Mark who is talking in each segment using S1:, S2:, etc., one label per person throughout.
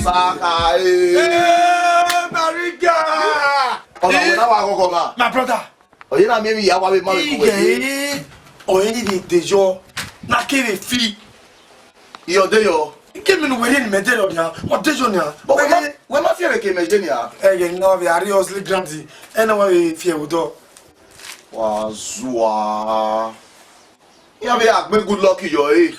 S1: Saka,
S2: Mariga!
S1: My brother. Oh, you know, maybe you have a money.
S2: Oh, you need the job. Not give a fee.
S1: You're there.
S2: Give me the way in Medellin now. What did you know?
S1: But when my fear came, Virginia,
S2: you know, we are seriously clumsy. Anyway, fear would do.
S1: Wazua. You have a good luck, you're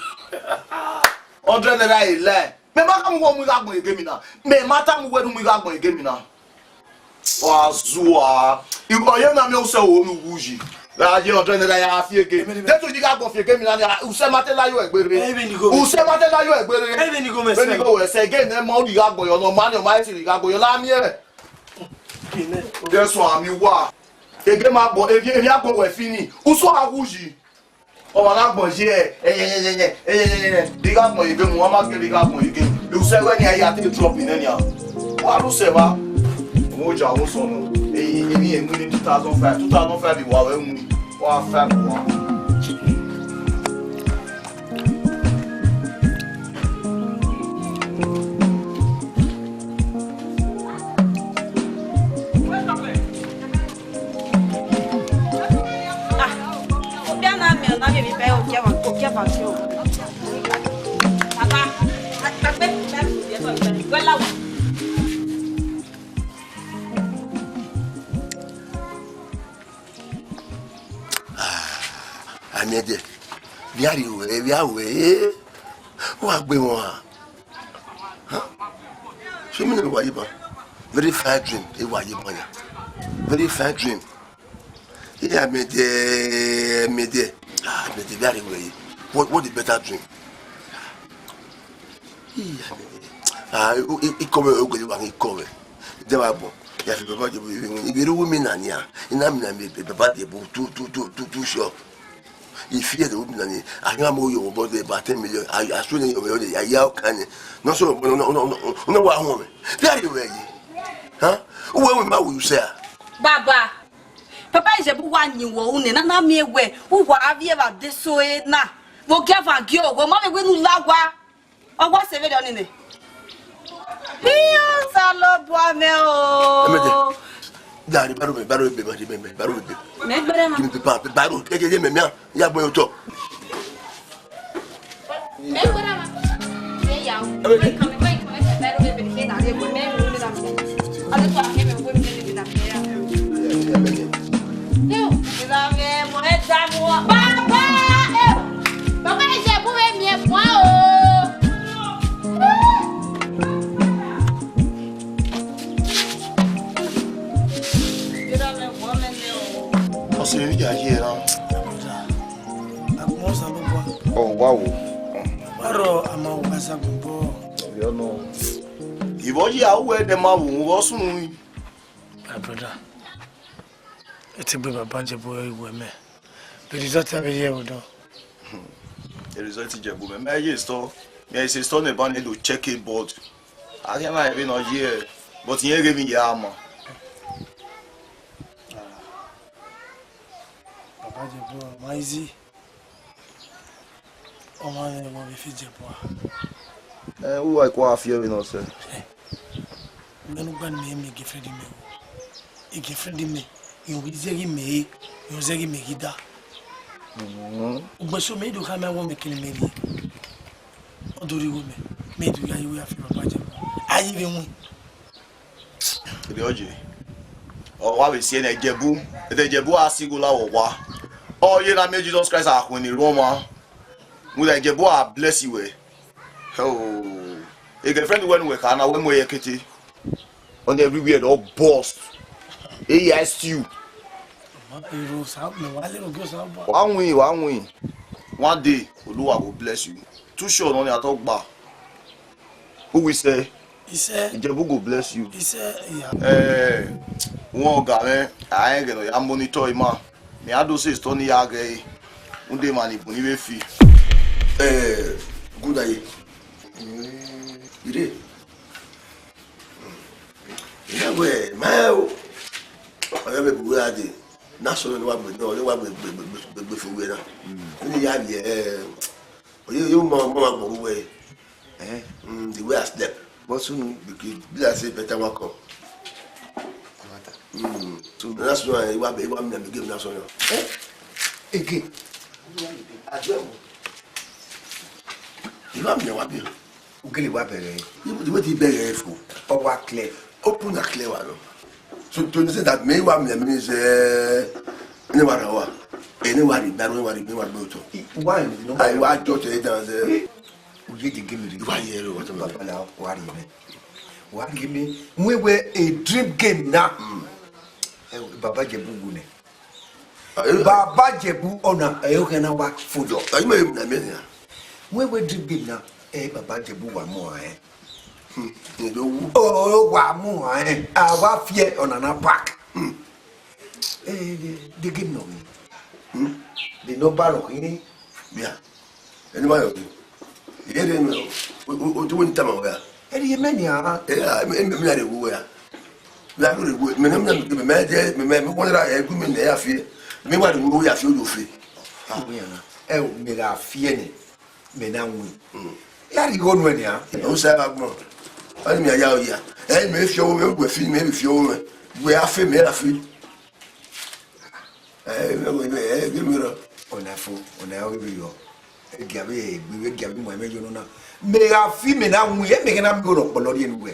S1: 100 naira. Me makam wo mu gagbo egemi na. Me matam wo mu gagbo egemi na. Wazua. Iboye na me o se wo mu wuji. La je 100 naira ya fi egemi. De to ji gagbo fi egemi na u se mate la yo egbere. U se mate la yo egbere.
S2: Even you go me say.
S1: When you go we say again na mo ri gagbo yo no man o ma si ri gagbo yo la mi e. That's why mi wa. Ege ma gbo ege agbo we fini. U so awuji. Oh, I'm going to dig up my game. I'm not going to dig up my game. You say when you are dropping any. What do you say? Moja was on 2005. 2005, you are only 1 we are way. What we want? Show me the way. Very fine dream. Very fine dream. Yeah, me the very way. What the better dream? It come over. It come. There are both. You have to be women and ya. In Amina, too sure. If you the woman, I am you about about 10 million. I should a yell can not so no one woman. Very way. Huh? What will you say? Baba. Papa is a one you own and I'm mere way. Who have you about this way now? We'll give a girl. Well, Mamma will love or what's the video in it? Here's a love one. Daddy, baru. Give me papa, baru. Take it, me, ya boy to. Me bora ma. Me ya. Come, baru be be na de me me na. Ale to ake me bo me na. Eu, ila me mo e ta mo. Papa, eu. Papa Ijebu me me po o. Oh wow. You know. Uwadiae the mawu was my
S2: brother. It's a bit of a bunch of boy women. The result of a year would do.
S1: The result is Ijebu. My store. May I say stone a bunny to check it board. I can't have been a year, but you gave me the armor.
S2: Maizi. Oh my, what if it's a
S1: who I quite fear in us.
S2: When me give Freddie me. He give Freddie me. You will say me, you say me hida. But so made you come and won't make me. Or do you women? Made you have your budget. I even win.
S1: The OG. Or what we see in Ijebu, the Ijebu are singular or what? Oh, you know, Jesus Christ are when in Roma. Would Ijebu bless you? Oh, a girlfriend when we can, when we are kitty. On everywhere, all boss. He asked you. One way. One day, Oluwa will bless you. Too short on your talk bar. Who we say? He said, Ijebu will bless you. He said, yeah. One guy, I ain't gonna monitor him. Me I do say Tony Yage. One day man, he will fee. Good day. You did. Yeah, well, my. I have a Uwadiae. National one with no one before we are. You have you, Mama, away.
S3: sunu
S1: Bila say better work up. So that's why you want me to give na so.
S3: Again.
S1: You want me what be?
S3: Ugele wa bere.
S1: You what you beg for?
S3: O wa clear.
S1: Open a clear one. So to say that me want me means anywhere wa. Anywhere that we want me want to.
S3: Why?
S1: I want to say that
S3: Uye the game
S1: you want here what am I?
S3: Papa worry me. Worry me. We were a dream game now. Baba Jebu gune. Baba Jebu ona ayoke na wa fodo.
S1: Are you me na me ya?
S3: We were dream game now. Baba Jebu wa mo
S1: You do
S3: oh wa mo wa fear on an park. The game no me. The no baro ini.
S1: yeah. Anyway, you didn't know. We do in time where.
S3: Eri many are.
S1: Yeah, me na de wo ya. La go de me na me je me wonder I go me na afie. Me wa de wo ya afie do fe.
S3: Me da fear ni. Me na wu. Ya ri go no ni a.
S1: O sa agbo. Ani me ya o ya. Me fi o me go fi me fi o me. We afie me afie. Me me ro.
S3: Ona o bi yo. Gabe we gabe mo me yo no na. Me ga fi me na wu e me na mi go ro polo ri enu we.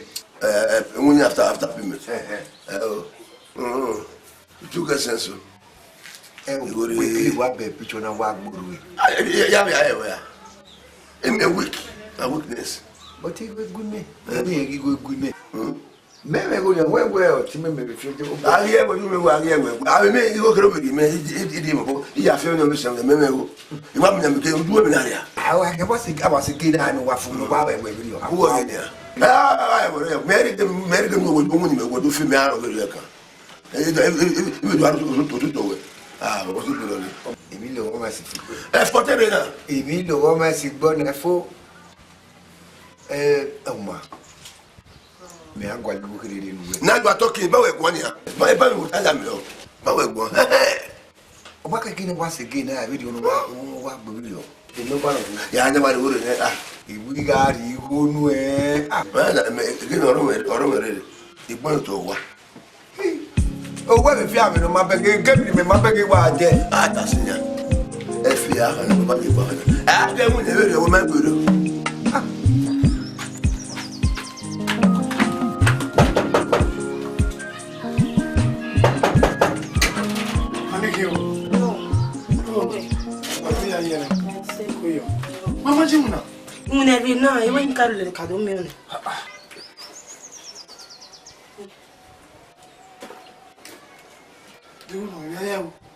S1: When after payment. You get sense.
S3: We wa be picture na wa gburu we.
S1: Yeah. In a week, a weakness.
S3: But he was good me. He go good me. Me go ya we ti me be fi je.
S1: I hear what you me wa hear we. I mean you go kro be me e mo. Ya fe no me se me go. You want me to do me na ya.
S3: I was again I know what from the wa we video.
S1: Who are there? Marry them with women who do film out of the car. You do to what's it?
S3: Emilio Gomez.
S1: Exporter.
S3: Emilio Gomez is born a fool. Oma. Me I'm going to look at it.
S1: Now you are talking about one year. My bank will tell me.
S3: What again once again, I really don't know what video. Nobody.
S1: Yeah, I never would.
S3: We got you who
S1: He went to what?
S3: Oh, what if you have no map again? Get me my bag. Why, dead?
S1: That's it. If you have nobody, I don't want to woman good.
S2: Mama Jimuna.
S4: Munelina, you ain't got a cado million.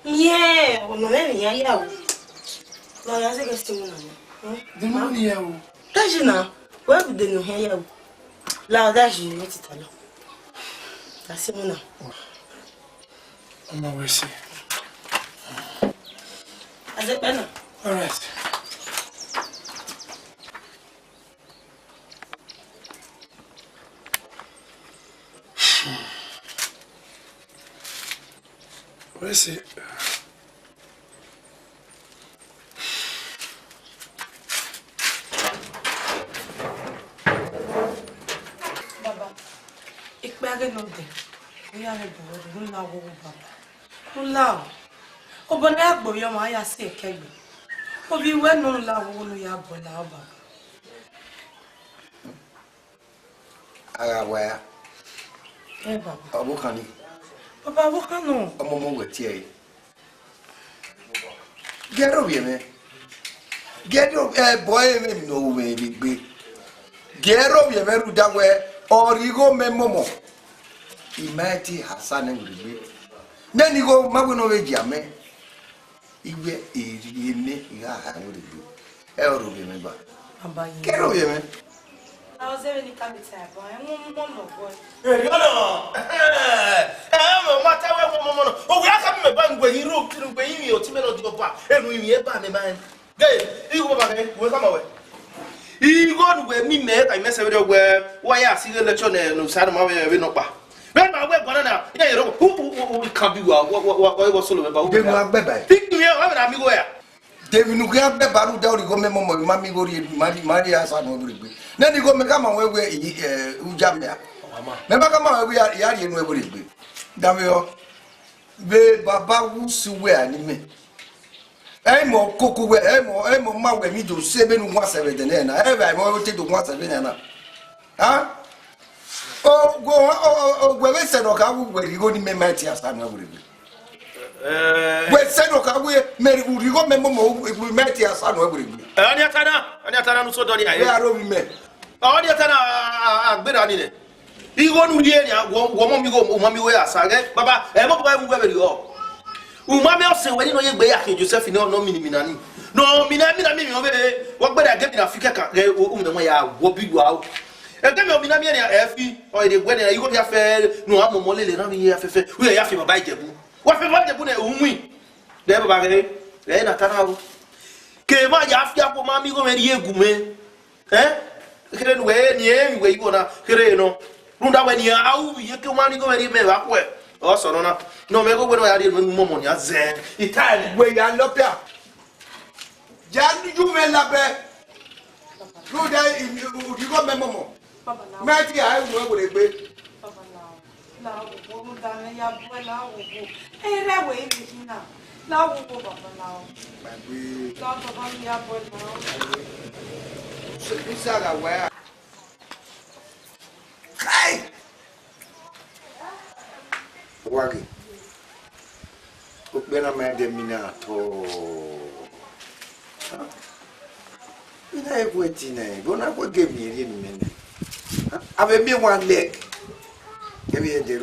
S4: Yeah, no, yeah. No, I think it's
S2: The money,
S4: that's you now. Where would they know here? Loud as you let it alone. That's it now.
S2: I'm always see.
S4: As a banner.
S2: All right. Where is it?
S4: Baba, ik ben er nog de. We are the world. We now go Baba. We now. Oba na agbo yo ma ya se kegbe. Obi we no la wo no ya bo la Baba.
S3: Where?
S4: Baba.
S3: Abokani.
S4: Papa, what can no?
S3: A moment with tea. Get over here, get over boy, no way, big. Get over here, man, that way, or you go, Memomo. Imagine Hassan and Ribe. Then you go, Maguno Jame. Igwe Ijime, I would do. Ever remember. Get over here, man.
S4: I was very coming to boy. I'm one boy.
S5: I'm a matter of oh, we are coming back when you wrote to the way you to melody of bar, and we hear by the man. Hey, you go back, we'll come away. You go where me met, I mess with where why I see the lecture no side of my way, no bar. When my web banana, who can't be what was solo about?
S3: Baby,
S5: think you have an amigo.
S3: Devinu kya be baru da ori go memo mo mami go ri mari asa no ri gbe. Na di go me kama wewe ujamia. Me ba kama wewe ya ri enu e ri gbe. Damio be baba wusu we ani me. Mo koko we mo ma we mi do se be nu 17 na. Mo te do 17 na. Ha? We se no ka we go ni me mati asa no ri gbe. We said no ka we meri uri go memo mo we meti asa no egbe.
S5: Ani atana no so do ni aye.
S3: We aro mi me.
S5: Ani atana agbera ni ne. Igo nu die ni wo mo mi go mo mi we asa ge baba mo baba mu gbe ri o. Umami o se we ni no ye gbe ya ke Joseph ni no minimina ni. No mina mi o be wo gbe da ge na Africa ka ge me mo ya wo bi wa. Ege mi o mina mi ni afi o ide gbe na igo ya fe no amomo lele na mi ya fefe. We ya fe baba Ijebu. What if I put a wing? Never bagay, then a tanao. Came my after Mammy go and ye gume. Eh? Couldn't wear any way you wanna Kireno. Runda when you're out, you can money go and you may up well. Also, no, me go when I did with Momonia Zen. Italian way I look up. Jan, you may love it. Good day, you got my momo. Matty, I will go with
S4: Now, woman, down ya now. Hey, that way, now. Now, we'll go now. Not about ya now.
S3: Saga where? Hey! Wagi. Ukbena made minato. Ina ekwetine, gonna go give me in minute. I've been one leg. Every day,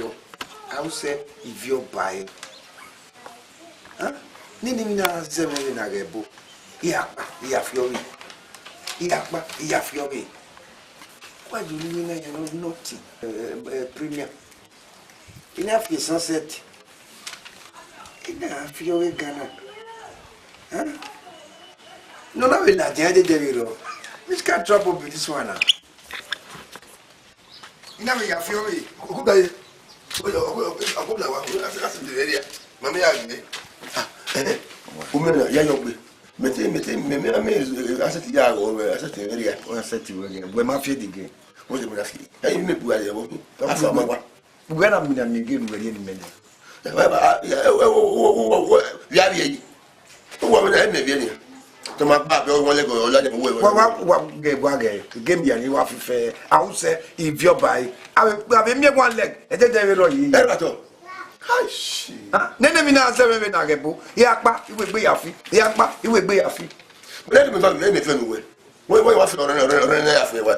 S3: I will say, if you buy, Nini 7 na gebo. Iya fiomi. Iya fiomi. Why do you mean you know nothing? Premier. Enough is sunset. Enough fiomi Ghana. No, no, we're not the devil. Which can't trouble with this one now. Ina me ya fiomi ku da ye o ko la wa asi de area mama ya gbe o me ya yo gbe mete me asati ya go asati area o asati we ma fie dige o je me afi ya me bu ale wo afa ma wa bu ga na mi na mi ge nu area ni me ya bi o wa me na me bi ni to ma ba be won le go la de wo wa ge game ya ni wa fi fe I will say if you buy I me one leg e de de ro yi e to hi shi nene mi na 7 na ge bo ya pa iwe gbe ya fi ya pa iwe gbe ya fi le me fa me fe mi we wa fi ore ya fi wa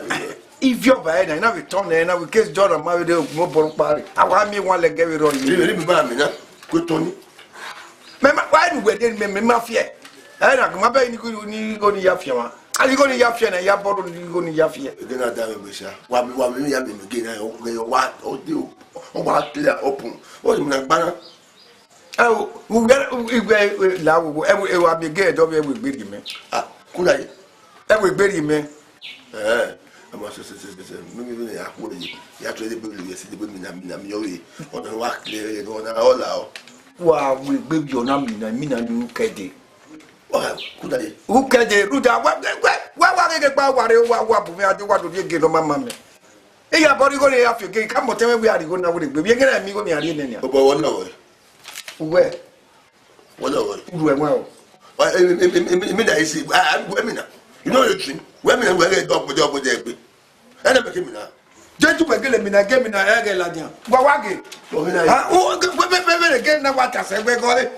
S3: if you buy na we turn na we case Jordan ma we de mo boru pare awa mi one leg ge ro yi mi ba mi na ko to ni me ma why do we de me ma fear na kuma be ni go ni yafia ma ali go ni yafia na ya bodo ni go ni yafia e na da me gbesia wa mi ya me ge na o wa o de o wa clear open o ni na gbana we la wo e wa mi ge do be we gberi me kula yi e we gberi me ama se mi ya ko yi ya to de be lu yesi de be mi na mi yo yi o na wa clear no na ola o wa we gbe yo na mi na ni kede who can they root out? What they get what we are doing? What do you get on my mammy? Hey, your body going to have to get come tell me we are going to be getting a amigo near the but one hour. Where? 1 hour. Well, I mean, I see. I'm women. You know the thing. Women will get up with your body. I never came in. Just to get me, I gave me a ladia. Wawagi. Oh, again, now what I said, we're going.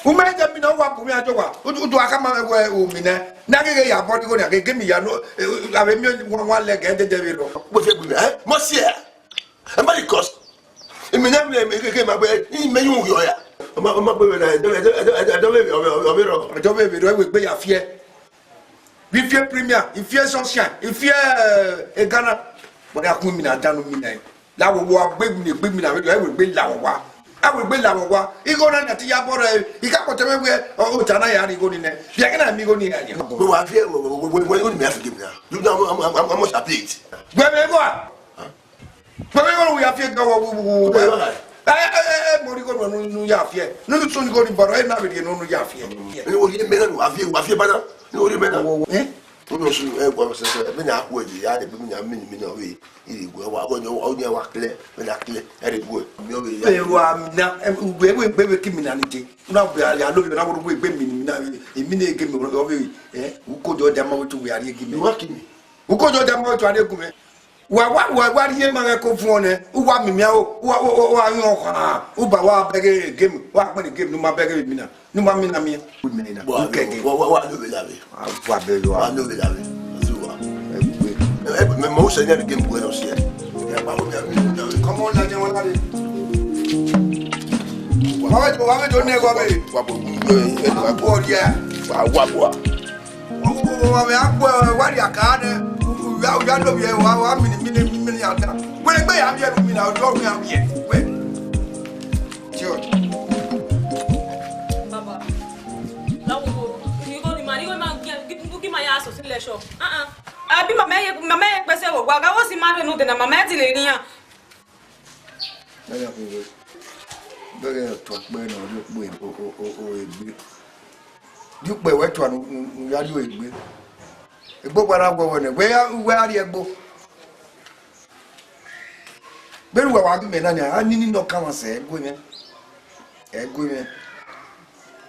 S3: Umeke mi na wa bumi ajowa udu aka ma we umi na gege ya body go na gege mi ya no ave mi one leg e de de ro bo fe bumi mo se e ma because e mi na mi gege ma be me yun yo ya ma be na do be ro we gbe ya fie bi fie premier ifie social ifie e Ghana bo ya kun mi na danu mi na la wo gbe mi na we gbe la wa I will be Lawa. Igho na ti ya bore. Ika ko teme we o tana ya ni go ni ne. Bia ke na mi go ni ya. We wa fe we go ni me afige mi na. You know I'm much happy. Gbe me go. Gbe me go we afige go wo. Morigo no yafie. No so ni go ni baro na be no yafie.
S1: O ye mena no afie bana. No re mena. No so kwa se me na akwo ji ya de me na me na we. Iri go wa go o nya wa kle me na kle ere go. Me o be ya.
S3: Wa na we kimi na nje. Na be ya lo na wo gbe mi na emi na ege mi o be ukojo de ma wo tu we ari ege mi.
S1: Wa kimi.
S3: Ukojo de ma wo tu ari ege mi. Wa ye ma ko fun one uwa mimia wa yan kwa uba wa bege game wa pe game no ma bege mi na no ma mi na mi na
S1: wa lo be la be
S3: wa be lo
S1: wa lo be la be zuwa me mo se nya game go no se ya ba o ya mi
S3: come on la je wala le wa be do ne go be
S1: wa bo wa
S3: bo ya
S1: wa bo
S3: wa be akwa wa ri aka ne ya lo be wa mini ya da we gbe ya bi enu mi na ojo mi am ye we George
S6: baba lawo ni go ma gi ma ya so sile sho abi mama ye pese wo gwa ga wo si ma no de na mama ti le riyan
S3: ya ko bere to pe no ri pe o egbe di pe we to anu ya ri o egbe egbo gbara gwo won we ari egbo beru wa gbe na ni ani no kan se egbo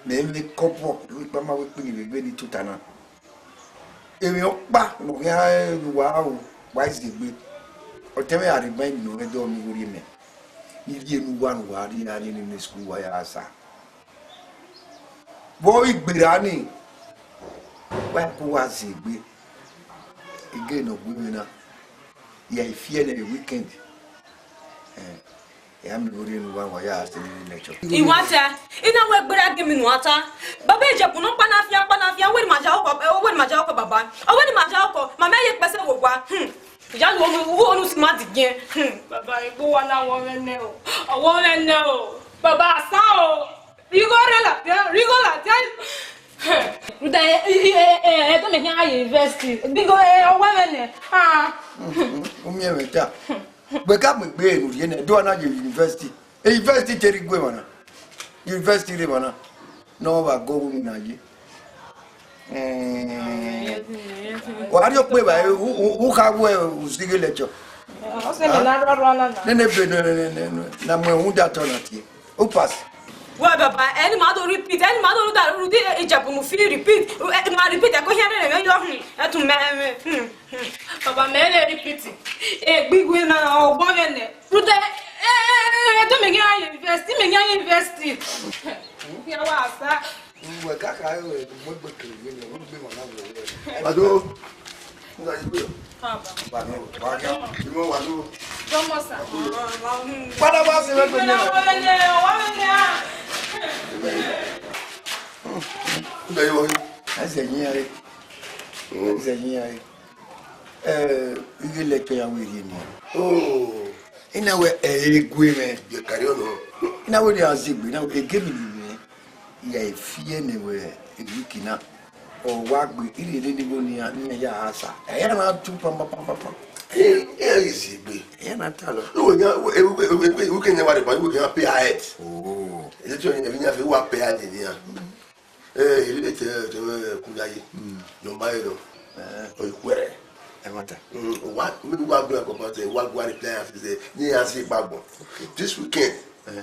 S3: me me kopo wi pa ma we pe ni gbe ni tutana emi o pa no ya wa o wa isi gbe o teme ari gbe ni o do mi wori me ni enu wa no wa ri ni school wa ya asa bo igbera ni wa ko wa si gbe again of women na ya ifie na weekend ya mi gori nu wa ya ase ni lecture
S6: iwata ina we gbera gi mi nu ata baba Ijebu no panafia we ma ja oko baba o we ma ja oko mama ye pese wo gwa ya lo wo nu si ma digin baba igbo wa na wo rene o baba asa o rigora la Ruda to me kan university bigo o wa mene
S3: o mi e ta gbe ka me gbe enu ye na do na university university teri gbe mana university re mana no ba go mi na ye wa ri o pe ba u ka wo u sige lecture
S6: o se me na ro na
S3: nene be na mo hu da to na ti o pass
S6: wa baba any ma do repeat any ma do da ru di Ijebu mu fi repeat ma repeat ko here me yo etu me baba me le repeat gbigwe na ogbo ne ru de to me university ya wa asa
S3: we ka ka mo gbe kiri ni mo gbe mo na wo
S1: ado nga ibe
S6: baba
S3: ba no ba ga mo wa no
S6: como sa
S3: pada ba se we gbe ni
S6: wa ne
S1: nga yo
S3: ase yin ari ile ke ya we ri ni ina we egwe me
S1: ye kari ono
S3: ina we ya zigbe na we gemi ni ya ifie ne we egukina o wa gbe ile ni go ni ya asa ya na tu pam
S1: isi gbe
S3: ya na talo
S1: no nya we can never buy we can pay ahead ile to nya nya fi wa pay ahead ni ya ile te kunjaye no mai no o ikwere
S3: e mata
S1: wa mi wa gbe ko pa te wa gwa reply afi se ni asi gbagbo this weekend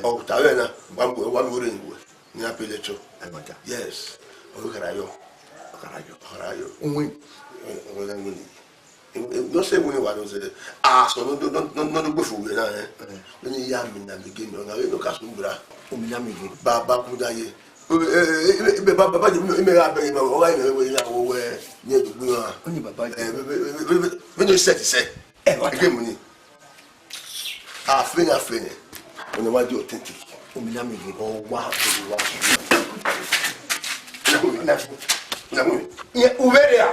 S1: o tawe na wa mi ore nwo ni apel lecture
S3: e mata
S1: yes o karayo
S3: unwe
S1: no say when wa no say so no gbe fo we na ni ya mi na mi ge mi na we no ka so gbura
S3: o mi na mi ge
S1: baba kunjaye baba je me ra be o wa we ya wo we ni edugbo wa
S3: oni baba je
S1: we no set say ge mu ni afenya oni wa di authentic
S3: o mi na mi ge
S1: o wa
S3: ye uveria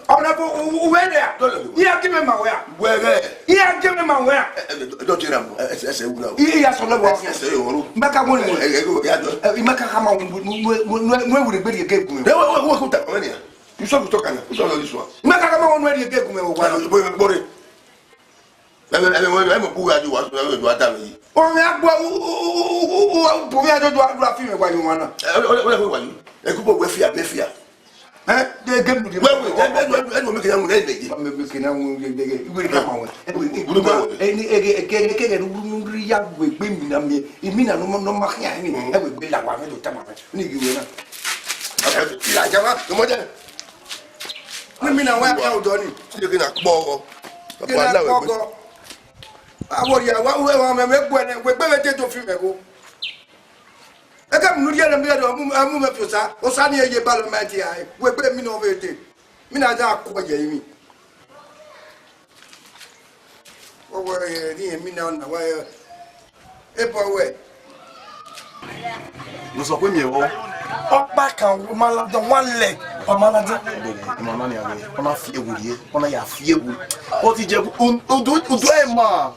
S3: ona bo uveria ya kime mawea
S1: were
S3: ya kime mawea
S1: do tira mo ese wu na
S3: ya so lewo
S1: ese yoru
S3: mbaka mo ni
S1: ya do
S3: imaka kama nwe wure gbe ge gume
S1: de we ko ta oni you so to kana you so no this one
S3: mbaka kama nwe ge gume o wa
S1: bore I'm a poor you want to me.
S3: Oh, me agbo o me ajo do adura fi me wa you wana.
S1: E ku bo we fia be fia.
S3: De gem di.
S1: We make am na dey.
S3: Me be kina mu de iwe ka ma we. Eni ege ngri ya we gbe mi na me. Imi na no ma khia ni. E we gbe la wa me do ta ma. Ni gi we na.
S1: La jama, mo je.
S3: Mi na wa ya do ni.
S1: Ti ke na po.
S3: Papa la we. Awori awa we me gbo ene we gbe me to fi me go. Eka mu ri me do amu me piosa. O sa ni eye parliament ya. We gbe mi no we te. Mi na ja ko je mi. O we ni mi na na wa e po we.
S5: Mo sọ pé mi o.
S2: Opa kan wo maladan one leg. O maladan.
S5: Mama ni ave. Ona fi ewurie. Ona ya fi ewu. O ti je odo e ma.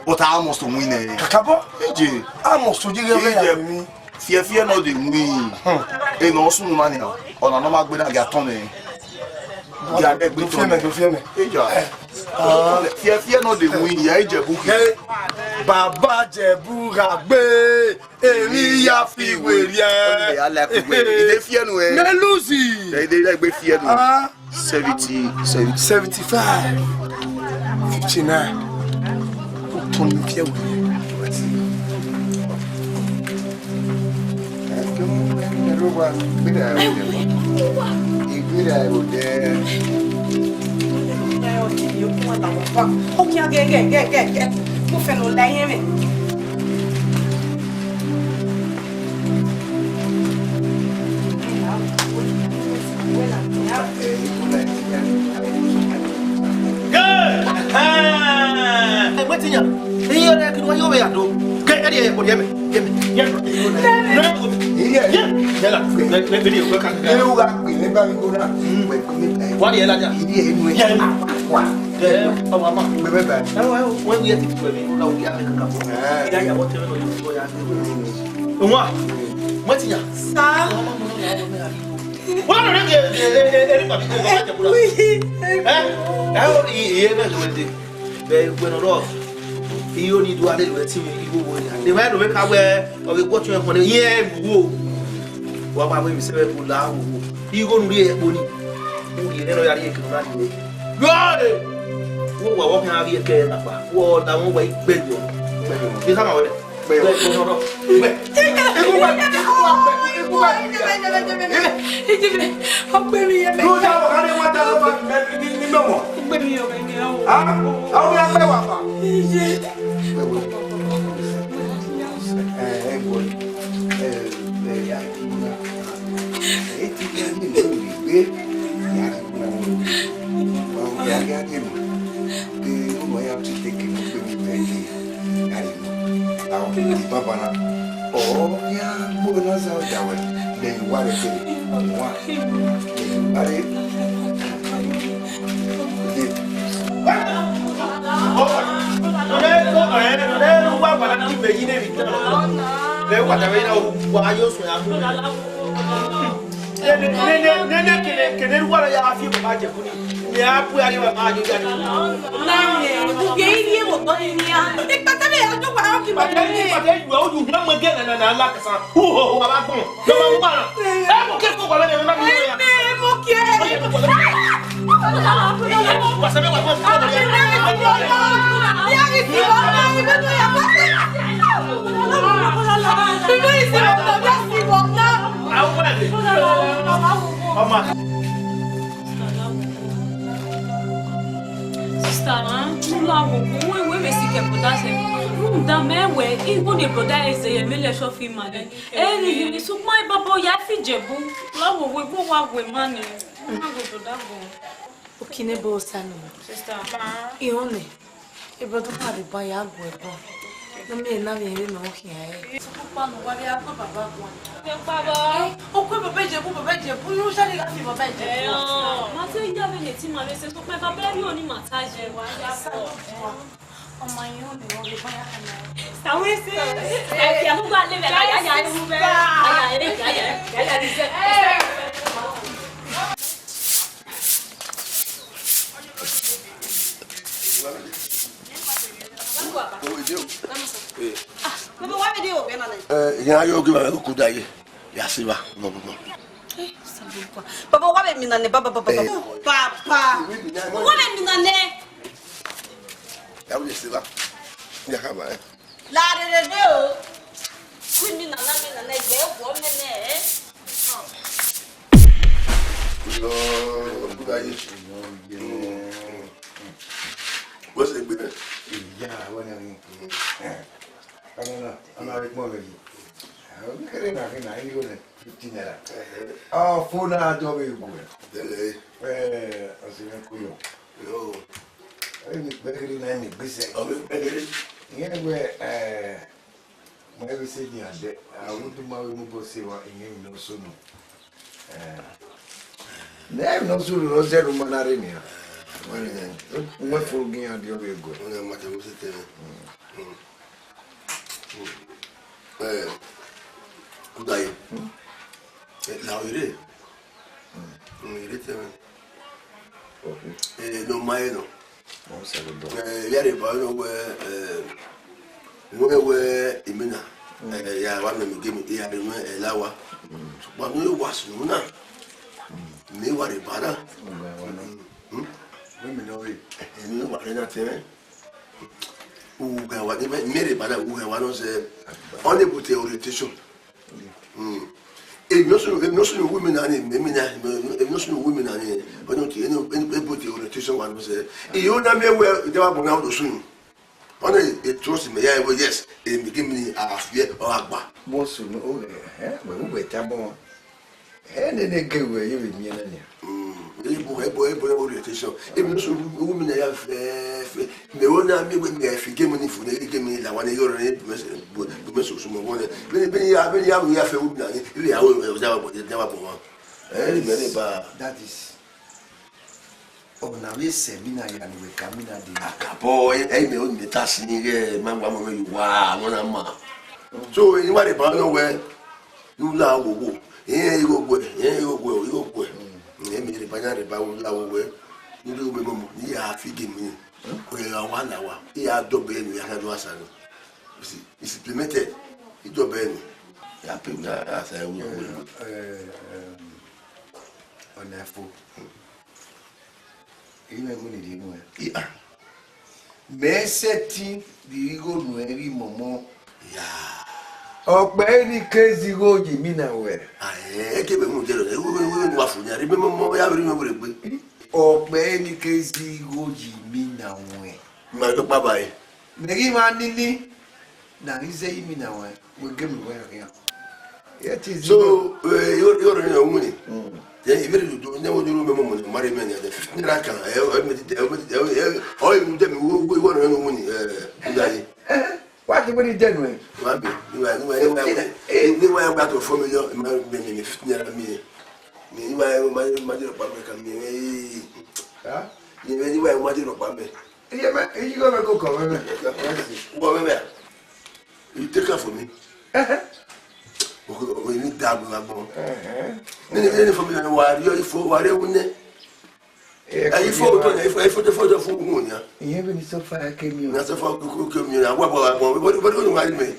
S5: But I almost win eh.
S2: Kakabo?
S5: Eje.
S2: Almost to jige ya mi.
S5: Fear no dey win. E no sun mani o. Ona no ma gbe na ga ton eh. Ya de gbe ton.
S2: Do fear me.
S5: Eja. Fear no dey win. Ya Ijebu.
S2: Baba Jebu ra gbe. Emi ya fi were.
S5: Ya la ku gbe. E dey fear no eh.
S2: Me lose.
S5: They like gbe fear no. 70
S2: 75 59 ton fear we.
S5: You need to add it with the way to make aware of the watching upon a year. What my way is very good now. You go to the money. You know, you're going to go walking out here. What I won't wait. You come away.
S4: No me na viene no here. Papa no wale apa baba kwa. Baba. O ko baba Ijebu no shari ga fi baba Ijebu.
S6: Ma se ya be ti ma be se so pe baba ri oni massage wa ya po.
S4: O ma yo ni o be baya kana.
S6: Sa we se. E fi amu gba le be la ya ya mu be. Ya di se. Baba, why did you go?
S1: Ya yo give a good day. Ya siba. No.
S6: Baba, why me nane? Baba. Papa. Why me nane?
S1: Ya we siba. Ya ka ba.
S6: La de do. We me nane be wo me ne.
S1: Yo, good day. What's it been?
S3: Yeah, when I'm not more than I'm getting nothing. I go 15. Oh, for now, do we go? I see you. I'm very nice. Busy. Yeah, where maybe say I want to marry Mubosewa in no sooner. Never no sooner was there Manarinia. What for me and the other good?
S1: Good day. Now you did. No, my no. Very bad where Imina. Yeah, one of them gave me here a lawa. But no was no. Me worry about women know it. And you are not there. Who can whatever made by that who was unable to orientation. If no women are in women are in, but not able to orientation one was there. You know me where they were going out soon. Only it trust me, yes, it became me a fear or Agba.
S3: Most of them, who were taboo. And then they go away with me.
S1: Orientation. If no women have the owner me with me, if you give me for the give me like 1 year and 8 months. We have a woman.
S3: That is. Oh, now we say, Mina, and we come in at the
S1: boy, I may only task in here, man. Wow, so, anybody about nowhere, you love go. Here you go, you go. Me banana ba wo lawo we ni do me mo ni ya fi give me ko ya 1 hour ya do be ni ya do asa no is implemented it do be ni ya pe na asa wo
S3: onafo ime go ni di no
S1: ya
S3: me seti di go no eri momo
S1: ya
S3: Ọgbẹ́ni kezigo jimina we.
S1: Kebe mu jero we wa funya ri me mo ya ri me bure gbe.
S3: Ọgbẹ́ni kezigo jimina we.
S1: Ma do pa bae.
S3: Negi ma nini na rize jimina we. We gemi we ya. Yet is
S1: So yo ri no muni. Then ibere do ne wo duru me mo mari me ya de 15 ra kan o you dem we wo no muni ndai.
S3: What do you do?
S1: Wabi, you are about to $4 million, 15 years of me. You are my public and me. You are what you know.
S3: You gonna go come.
S1: You take care for me. We need that with a bone. Then for me, why you for what you want? I for the photo of Munia.
S3: You haven't so far came you.
S1: That's a folk who came here. What do you want me?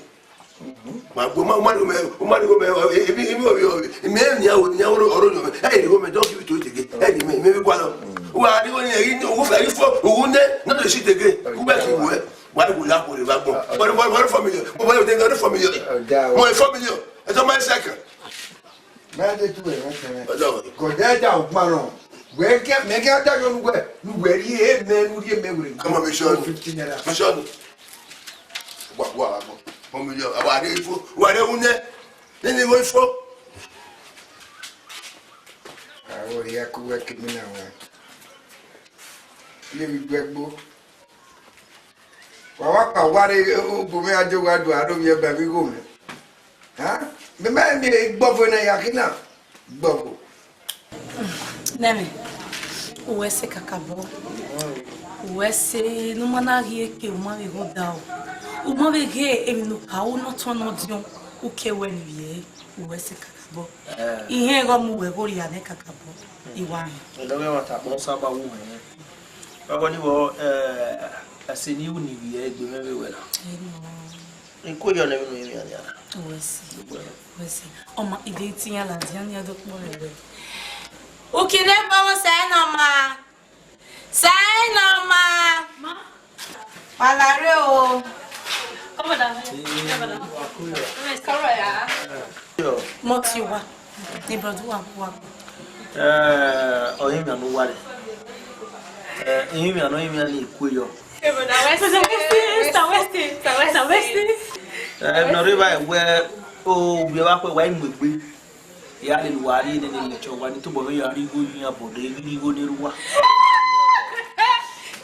S1: My woman, don't give it to it again. Hey, maybe one. Who are you in? Who not the shit again? Why would I put it back? What family? What are they got for me? My family. It's on my second.
S3: Mother to it. Go down, Maron. Where can make out that where he had men would you memory?
S1: Come on, Michelle.
S3: 15 years.
S1: Michelle. What? What are you for? What are you there? Then they went for.
S3: I will hear work me now. Leave it back, book. What are you who I do? I don't hear baby woman. Huh? The man be buffering a yakina. Bubble.
S4: Neme, uwese kakabo, uwese numana rieke umave rodao, umave re eminu pau no tono dion, uke wenye uwese kakabo. Ihe go muwe gori ane kakabo, iwani.
S5: Ndowe wata bonsa ba uwe. Baba ni wo aseni uni bi egbe mebe wela. Nko yo na mi ya ya.
S4: Wesi. Oma ide tinya la dian ya dok mo le. Ukine bawo sai no ma. Sai no ma. Ma. Palare o. Como da? Karo ya.
S5: Yo.
S4: Mo ti wa. Ni brodu wa.
S5: Oyin mi anu wale. Oyin mi anu ni ikuyo. No riba we o bi wa pe wa imugbe. Ya le wari ni le cho wa ni to bo ya ri go yin abode ni go ni ruwa.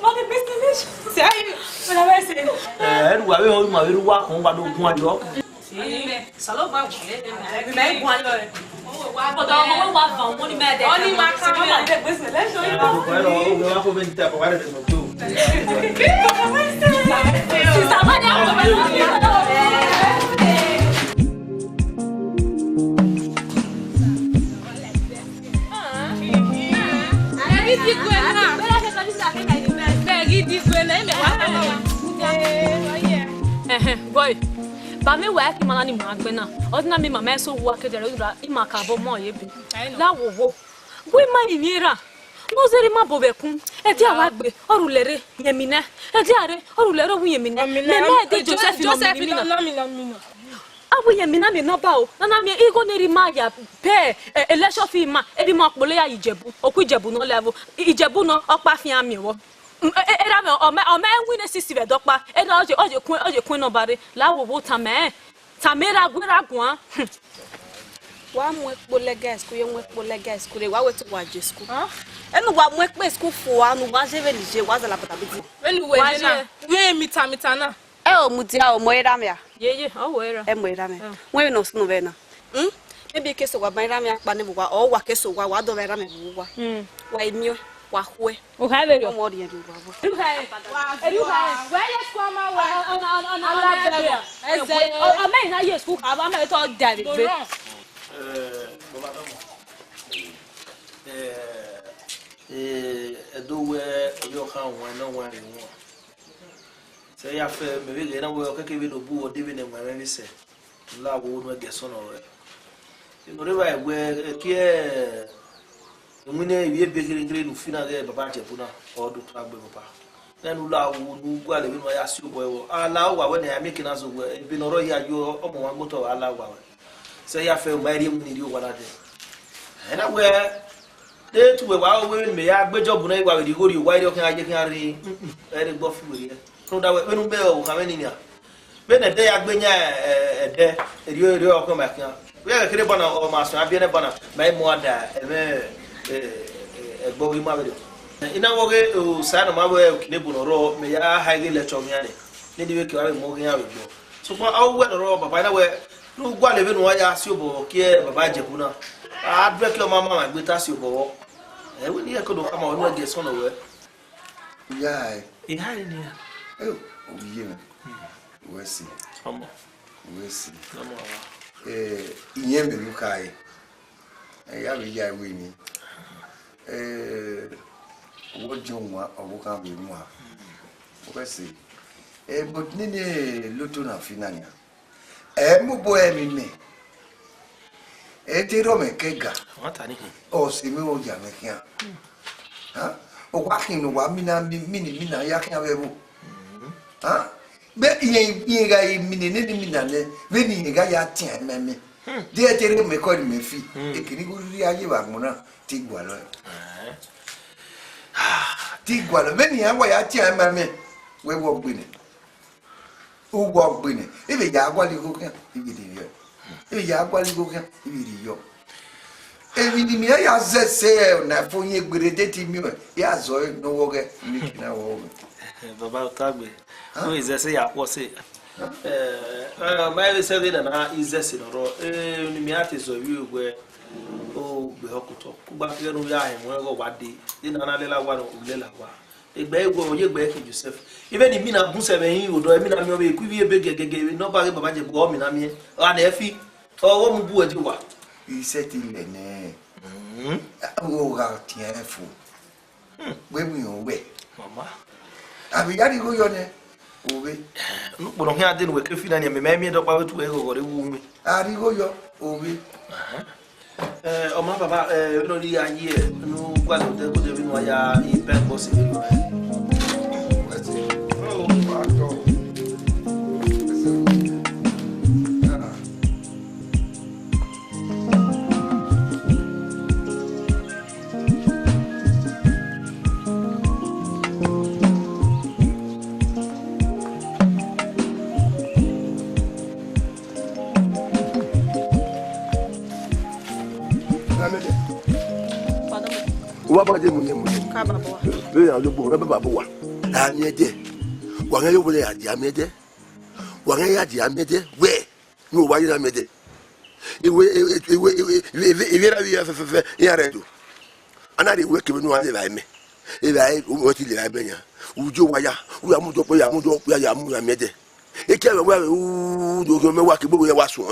S6: What the business? Say, when I say,
S5: Ruwa we o ma we ruwa kan wa do gun ajo.
S6: Salo ba we me gun ajo. But I want one money mad. Only my camera the business. Let's show you.
S5: Well, we wa ko be nta ko wa de mo do.
S6: Boy, ba me wa ki mana ni mo agbe na. Odina mi mama so wo akedere ura ima ka bo mo ye bi. La wo wo. We ma yira. No zeri ma bobekun. E di awagbe orulere yemine. E di are orulere wu yemine. Me de Joseph no. Abu yemina me no ba o. Na me Igho neri ma ya pe election fi ma e bi mo pole ya Ijebu. Oku Ijebu no level. Ijebu no opa fi ami wo. Era me o me win sisi ve dokpa. E na oje kun no bare. La wo tame. Tamera gwera gwan.
S7: Wa mu ekpo legas ku ye mu ekpo legas ku re wa wetu wa je school enu wa mu ekpo school fo anu wa je ve lije wa za la pata biti
S6: Enu we na. We mita na.
S7: e o mu dia o mo era me a
S6: Ye, o wo era.
S7: e mo era me we no sunu ve na maybe ke so wa ban era me pa ne wa o wa ke so wa do era me wa wa emi wa hwe
S6: O ha ve
S7: o mo di en wa
S6: Where you come on man na yes school ka ba ma to daddy.
S5: Baba do we yo kan wan no wan ri won. Say ya fe me we na we o keke we no bu o David na wan mi se. La wo no ge so no we. No re ba we ki Mune ye bekere no fina ge baba Ijebu na o do to agbe baba. Na nu la wo nu gwa le no ya si boy wo. Ala wa we na ya make na so we bi no ro ya yo o mo wa moto ala wa. Say ya fe mari mu ni ri wala de. Na we de tu we wa we me ya gbejo bu na igwa we di gori wa ri o kan aje kan ri e ri gbo fi we ye. So da we nu be o ka me ni ya. Be na de ya gbe nya de ri o kan ma kan. We ya kire bana o ma so abi ne bana mai mo ada egbo wi ma be. Ina wo ge o sa na ma we kile bu no ro me ya ha ge le chom ya ni di we ki wa mo ge ya we gbo. So for awu we no ro baba na we no gwa le be no ya si obo ki baba Ijebu na adwe ki o mama ma gbe ta si obo we ni e ko do kama o no ge so no we
S3: ya
S5: e ha ni
S3: o ye me wesi
S5: omo
S3: omo iye me lu kai ya be ya we ni wo jonwa obo kan be mu ha wesi but nini luto na finania mo boy mi me ti ro me kega
S5: wata ni
S3: o si mi o ja me kian ha o wa kin no wa mi na ya kian we bu ha be yen ga mi ni na le be ni ga ya tien me me de ti ro me ko me fi e kini go ri aye wa mo na ti gwa lo ti gwa lo be ni ya wa ya tien me me we wo gbe ni Ugo gbini ebe ya agwali go kan ibidi yo ebe ya agwali go kan ibidi yo ebi ni mi ya zese na fonye gbere de ti mi ya zo no wo ge mi kina wo
S5: baba otagbe no izese ya po se my say na izese no ro ni mi ati zo wi ogwe o gbe okuto ku gba ke no ya he won go wade ina na lela wa no lela wa egbe egwo oye gbe ki Joseph even mi na bun se yin odo mi na mi obe ku bi ebe gegege no ba baba Ijebu o mi na mi a na efi owo mu bu odi wa
S3: ise ti le ne o ga tien fu we mi o we
S5: Mama.
S3: Abi yari go yone. Owe.
S5: No bono hia de no we kefi na ne me do pa wetu e go gore wu mi.
S3: Ari go yo. Owe.
S5: O ma baba no ri aye no gwa no de ko de bi no ya I pen boss e ri. Oh, my
S1: Wa ba de mu ye mu.
S7: Ka baba wa.
S1: Be ya lo bo be baba wa. Ami de. Wa nga yo bo ya di ami de. Wa nga ya di ami de. We. No wa ya ami de. Iwe ra ya fe ya redo. Ana de we ke no wa le ba me. E ba e o ti le ba be nya. Ujo wa ya. U amu do po ya mu do ya mu ami de. E ke wa u do me wa ke bo ya wa so.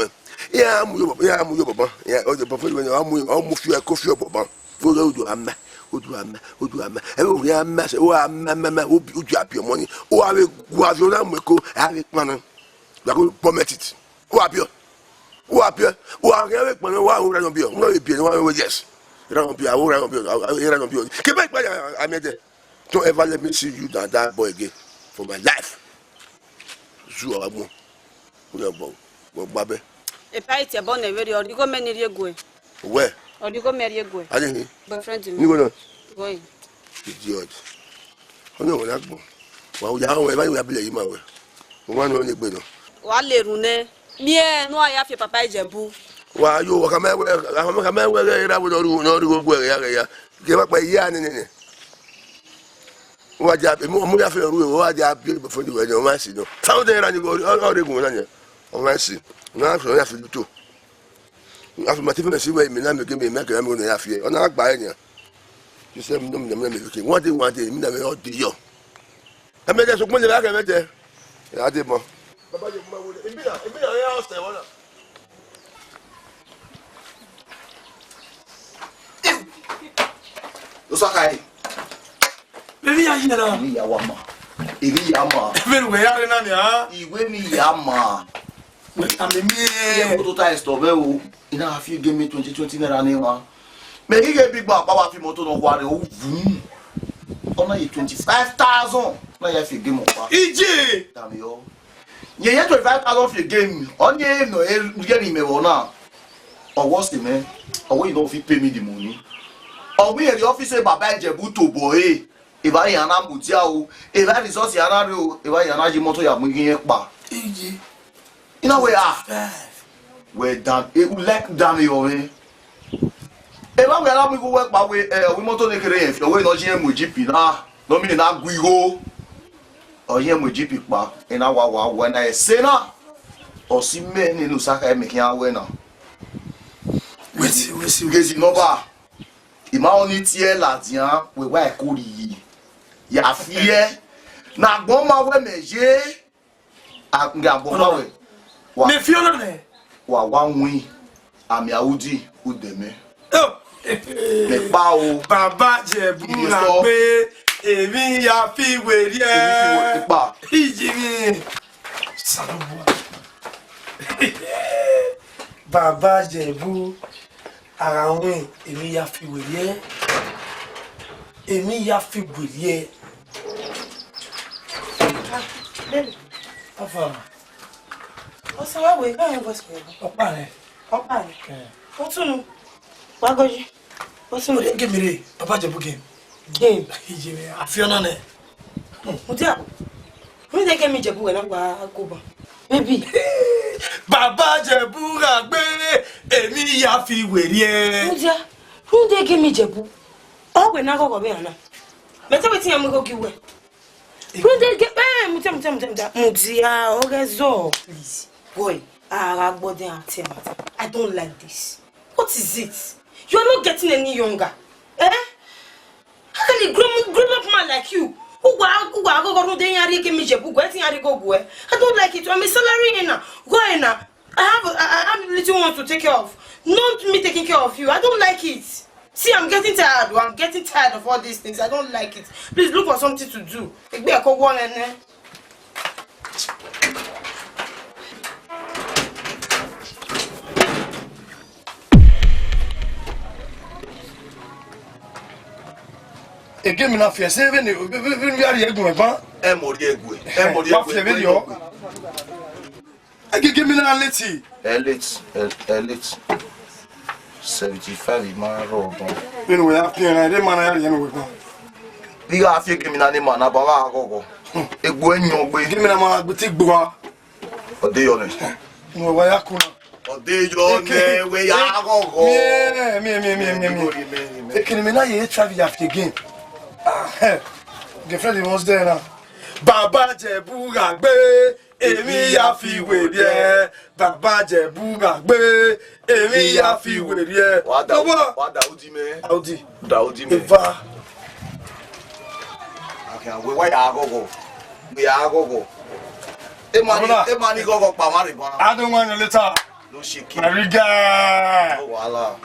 S1: Ya mu yo baba. Ya o de po fe we amu fi ko fi baba. Go do amma. Odu ama e wo ya ama se o ama odu apio money o ave guavio na mweko ave panu la ko pometit o apio o ave panu wa o ra no bio no e bio no we yes ra no bio ke ba amede don't ever let me see you that boy again for my life zu amu o bo babe
S7: E pa iti abon na veri odigo meniri egwe.
S1: Where?
S7: Odigo meri egwe.
S1: Adeni.
S7: Boyfriend mi.
S1: Ni go no.
S7: Going.
S1: Idiot. Ono wona gbo. Wa o ya o e ba ni abile yi ma we. Mo wa no le gbe no.
S7: Wa le rune. Mie no aya fi papa Ijebu.
S1: Wa yo wa ka me ra wo no ru gbo ya. Ke ba pa ya ni. Wa ja mo ya fe ru wa ja bi fo di we no ma si no. Fa o de ra ni go o re gun na ni. O ma si. Na so ya fi to. After my tiffin see where me na me give me make am go na ya fi. Ona agba enya. You say no me looking. One day me na me all di yo. E me just mo le ba ke me je. Ya de mo. Baba je mo wo. E bi na ya house e wona.
S3: Usakai.
S2: Baby ya yina.
S3: Ni ya wama. Iri ya ma.
S2: Baby we ya na ni ha.
S3: Iwe ni ya ma.
S2: We amemi.
S3: Ye mo to ta stop e o. Ina afi give me 2020 naira ni wa. Me ki ge big ba pa wa fi moto no kware o vum. Ona ye 25,000. Na ye fi game pa.
S2: Ije.
S3: Damn yo. Ye 25,000 fi game. Onye no e get me wona. Or what's the man? Or you don't fit pay me the money. Or we the officer Baba Ijebu to boy. If I yana mutia o, if I resource yana ro, if I yana ji moto ya mu yin pa.
S2: Ije.
S3: You know where are? Where damn it like damn yo eh. If I we allow me go work by we moto ne kere yen fi we no je mu GP na, no me na guigo. Or yen mu GP pa, e na wa when I say na. O si me ni no saka e me kian we na.
S2: We
S3: Gezi no ba. Ima oni tie la dian we wa e kori. Ya fie. Na gbon ma we meje. A nga gbon ma we.
S2: Me fiona ne.
S3: Wa win. Ami audi udeme.
S2: Oh.
S3: Me pa o.
S2: Baba Ijebu na pe èmi ya fi weri e.
S3: Pa.
S2: Iji mi. Saluwa. Baba Ijebu ara win èmi ya fi weri e. Èmi ya fi weri e.
S4: Baby.
S2: Afa.
S4: O se wa we kan go school.
S2: Opa re.
S4: Opa ni. O tunu. Wa goji. O tunu
S2: Mo give me Baba Ijebu game.
S4: game.
S2: Iji mi afiona ne.
S4: Mutia. Mi de ke mi Ijebu we na gba agoba. Baby.
S2: Baba Ijebu ra gbe èmi ya fi weri e.
S4: Mutia. Mi de ke mi Ijebu. O we na gogo be ana. Me te wetin am go giwe. Mi de ke mutia. Mutia, o gezo. Please. Boy, I don't like this. What is it? You are not getting any younger. Eh? How can a grown up man like you? I don't like it. I'm a salary earner. Go earner. I have little ones to take care of. Not me taking care of you. I don't like it. See, I'm getting tired. I'm getting tired of all these things. I don't like it. Please look for something to do.
S2: Again, me fear saving you. We are here going, but
S1: Emori
S2: what fear video? I give me na leti.
S3: Elite. 75 man road.
S2: You know we have fear na dey man here we go.
S3: You have fear give me na man abawa agogo. Egbo enyo gbe.
S2: Give me na man go take gbo.
S3: Ode yo ne.
S2: No wa yakuna.
S1: Ode yo ne we ya agogo.
S2: Me. Ekini me na ye travel after again. Girlfriend was there now. Baba Jebu gagbe, emi ya fi were. Baba Jebu gagbe, emi ya fi were.
S3: Wada Daudi me. Daudi me.
S2: Eva.
S3: Okay, we wa ya agogo. We ya agogo. Emani gogo pa mari ba.
S2: I don't want a letter.
S3: No shiki.
S2: Mariga.
S3: Oh wala.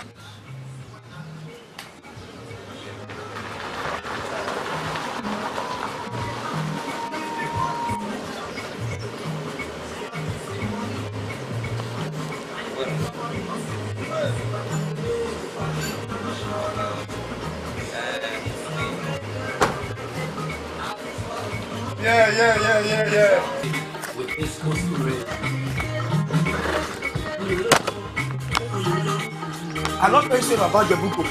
S2: Yeah. I'm not going to say about the book of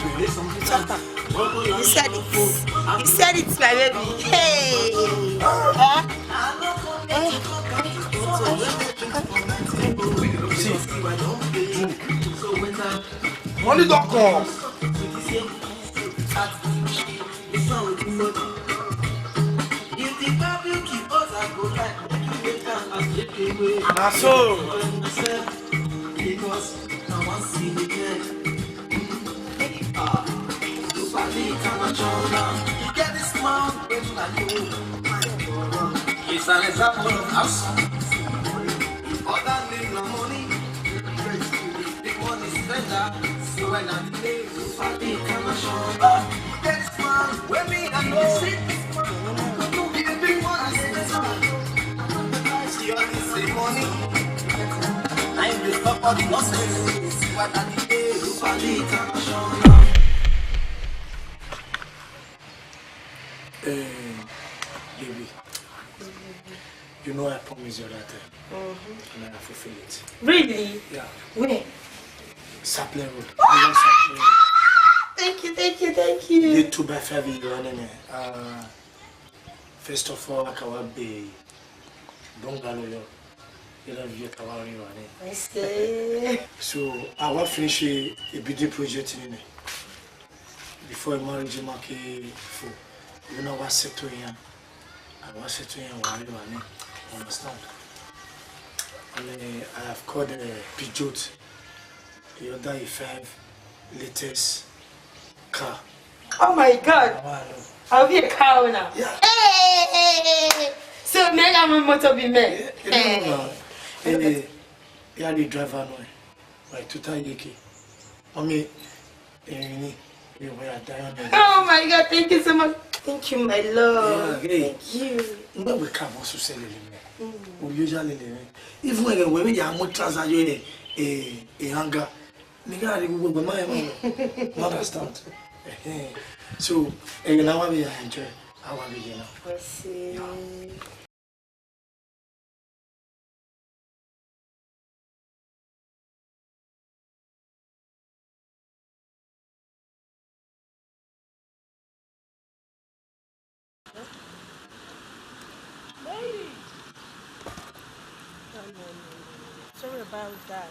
S4: You said it, my baby. Hey.
S2: Money don't come. So
S8: it's an example of how some other need no money. Big money spender. So when I'm playing, party come and show up. Get this man, when me and you see this man, be the big one and say this man. She only say money. I'm the top of the nonsense. See what I did, party come and show up.
S2: Baby, you know I promised you that and I fulfill it.
S4: Really?
S2: Yeah.
S4: When?
S2: Sapling Road.
S4: Thank you.
S2: You 2x5 you running. First of all, I can be bungalow. You don't view Kawari running.
S4: I see.
S2: So I will finish a BD project in it before marriage market for. You know what settle here? I was settling here, understand? And I have called Peugeot, the other E5 latest car.
S4: Oh my God! I'll be a cow now.
S2: Yeah.
S4: Hey! So make a motor be made.
S2: You know, and you are the driver now. Right, total yeki. Mommy, you were dying.
S4: Oh my God! Thank you so much. Thank you, my love.
S2: Yeah, hey.
S4: Thank you.
S2: But we can't also sell it. We usually even when we are more transfer a hunger, nigga, we understand. So, now we enjoy our video now.
S7: Sorry about that.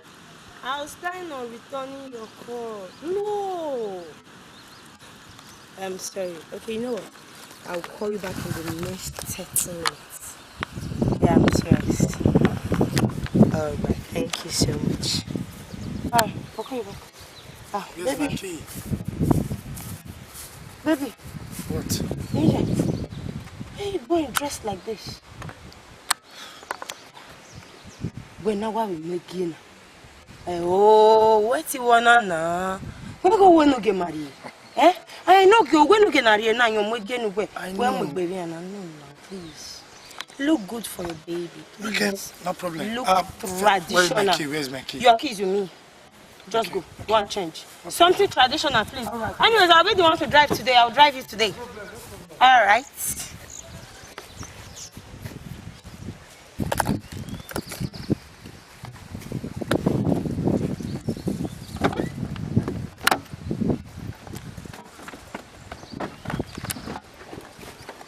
S7: I was planning on returning your call. No. I'm sorry. Okay, you know what? I'll call you back in the next 30 minutes. Yeah, I'm stressed. Alright, thank you so much. Alright, I'll call you back.
S2: Yes,
S7: Baby. Baby.
S2: What?
S7: Agent. Hey, you going dressed like this? When now we making? Oh, what you wanna know? We go when we get married. I know you when you get married now, you're again where.
S2: I know.
S7: Well, baby, and I know now, please. Look good for your baby. Please.
S2: Okay, no problem.
S7: Look
S2: Where's my
S7: traditional.
S2: key? Where's my key?
S7: Your keys with me. Just
S2: Okay.
S7: go and change. Something traditional, please. Right. Anyways, I'll be the one to drive today. I'll drive you today. All right.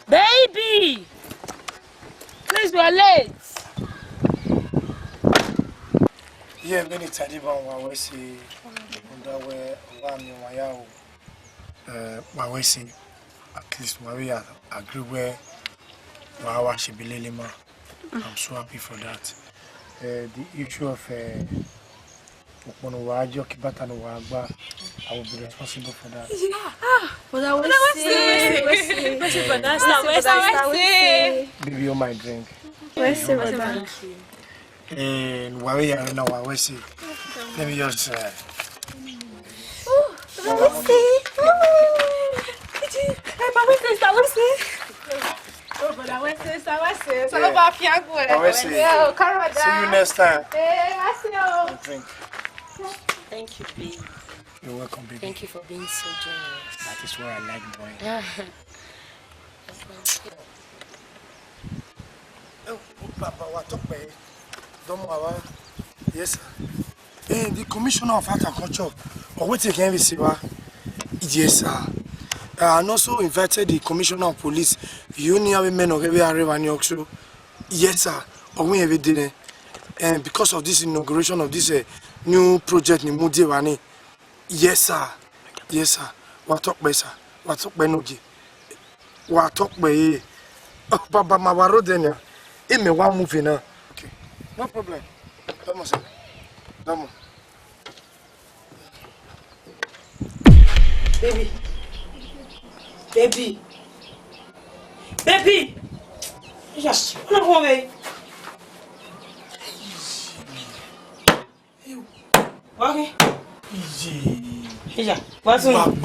S7: Baby! Please, we're late.
S2: Yeah, many Taliban were say, where one Wayao, Wawesi, at least we agree where Wawa should be Lilima. I'm so happy for that. The issue of Okonowajo, Kibata no Wagba, I will be responsible for that.
S7: But I was saying,
S2: Baby, you my drink. And Wawe now Wawesi. Let me just see you next time. Drink.
S7: thank you, baby.
S2: You're welcome, baby.
S7: Thank you for being so generous.
S2: That is what I like, boy. Oh, Papa, what up, baby? Don't worry. Yes, sir. The Commissioner of Agriculture, or what again we see, yes, sir. And also invited the Commissioner of Police, Union Women of every area in Yorkshire. Yes, sir. Or we ever did it. And because of this inauguration of this new project in Uwadiae, yes, sir. Yes, sir. What up, sir? What up, Nogi? What up, oh, Papa, my road then. It may one movie now. Okay. No problem. Vamos, sir. Vamos.
S7: Baby. Baby. Baby. Yes. Come on, baby. Okay. Yeah. What's on?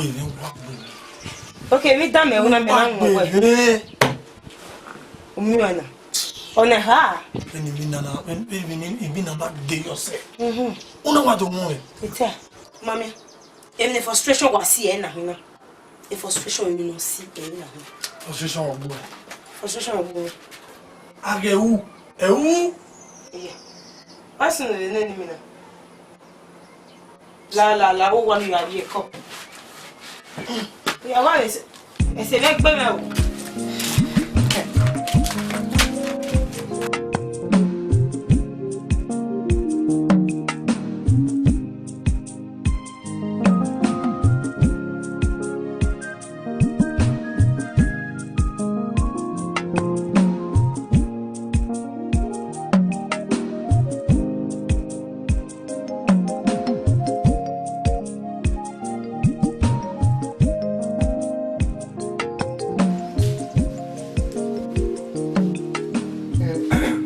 S7: Okay, me dame una me na ngwe. Umiwana. Ona ha.
S2: When not gay yourself. Una what do more?
S7: It's Mommy. Even the frustration was see na hina. The frustration you no see na.
S2: Frustration of boy.
S7: Frustration of boy.
S2: Age who? Who?
S7: Yeah. What's on the name na? La, who want you to be a cop? Yeah, what is it? It's a big baby.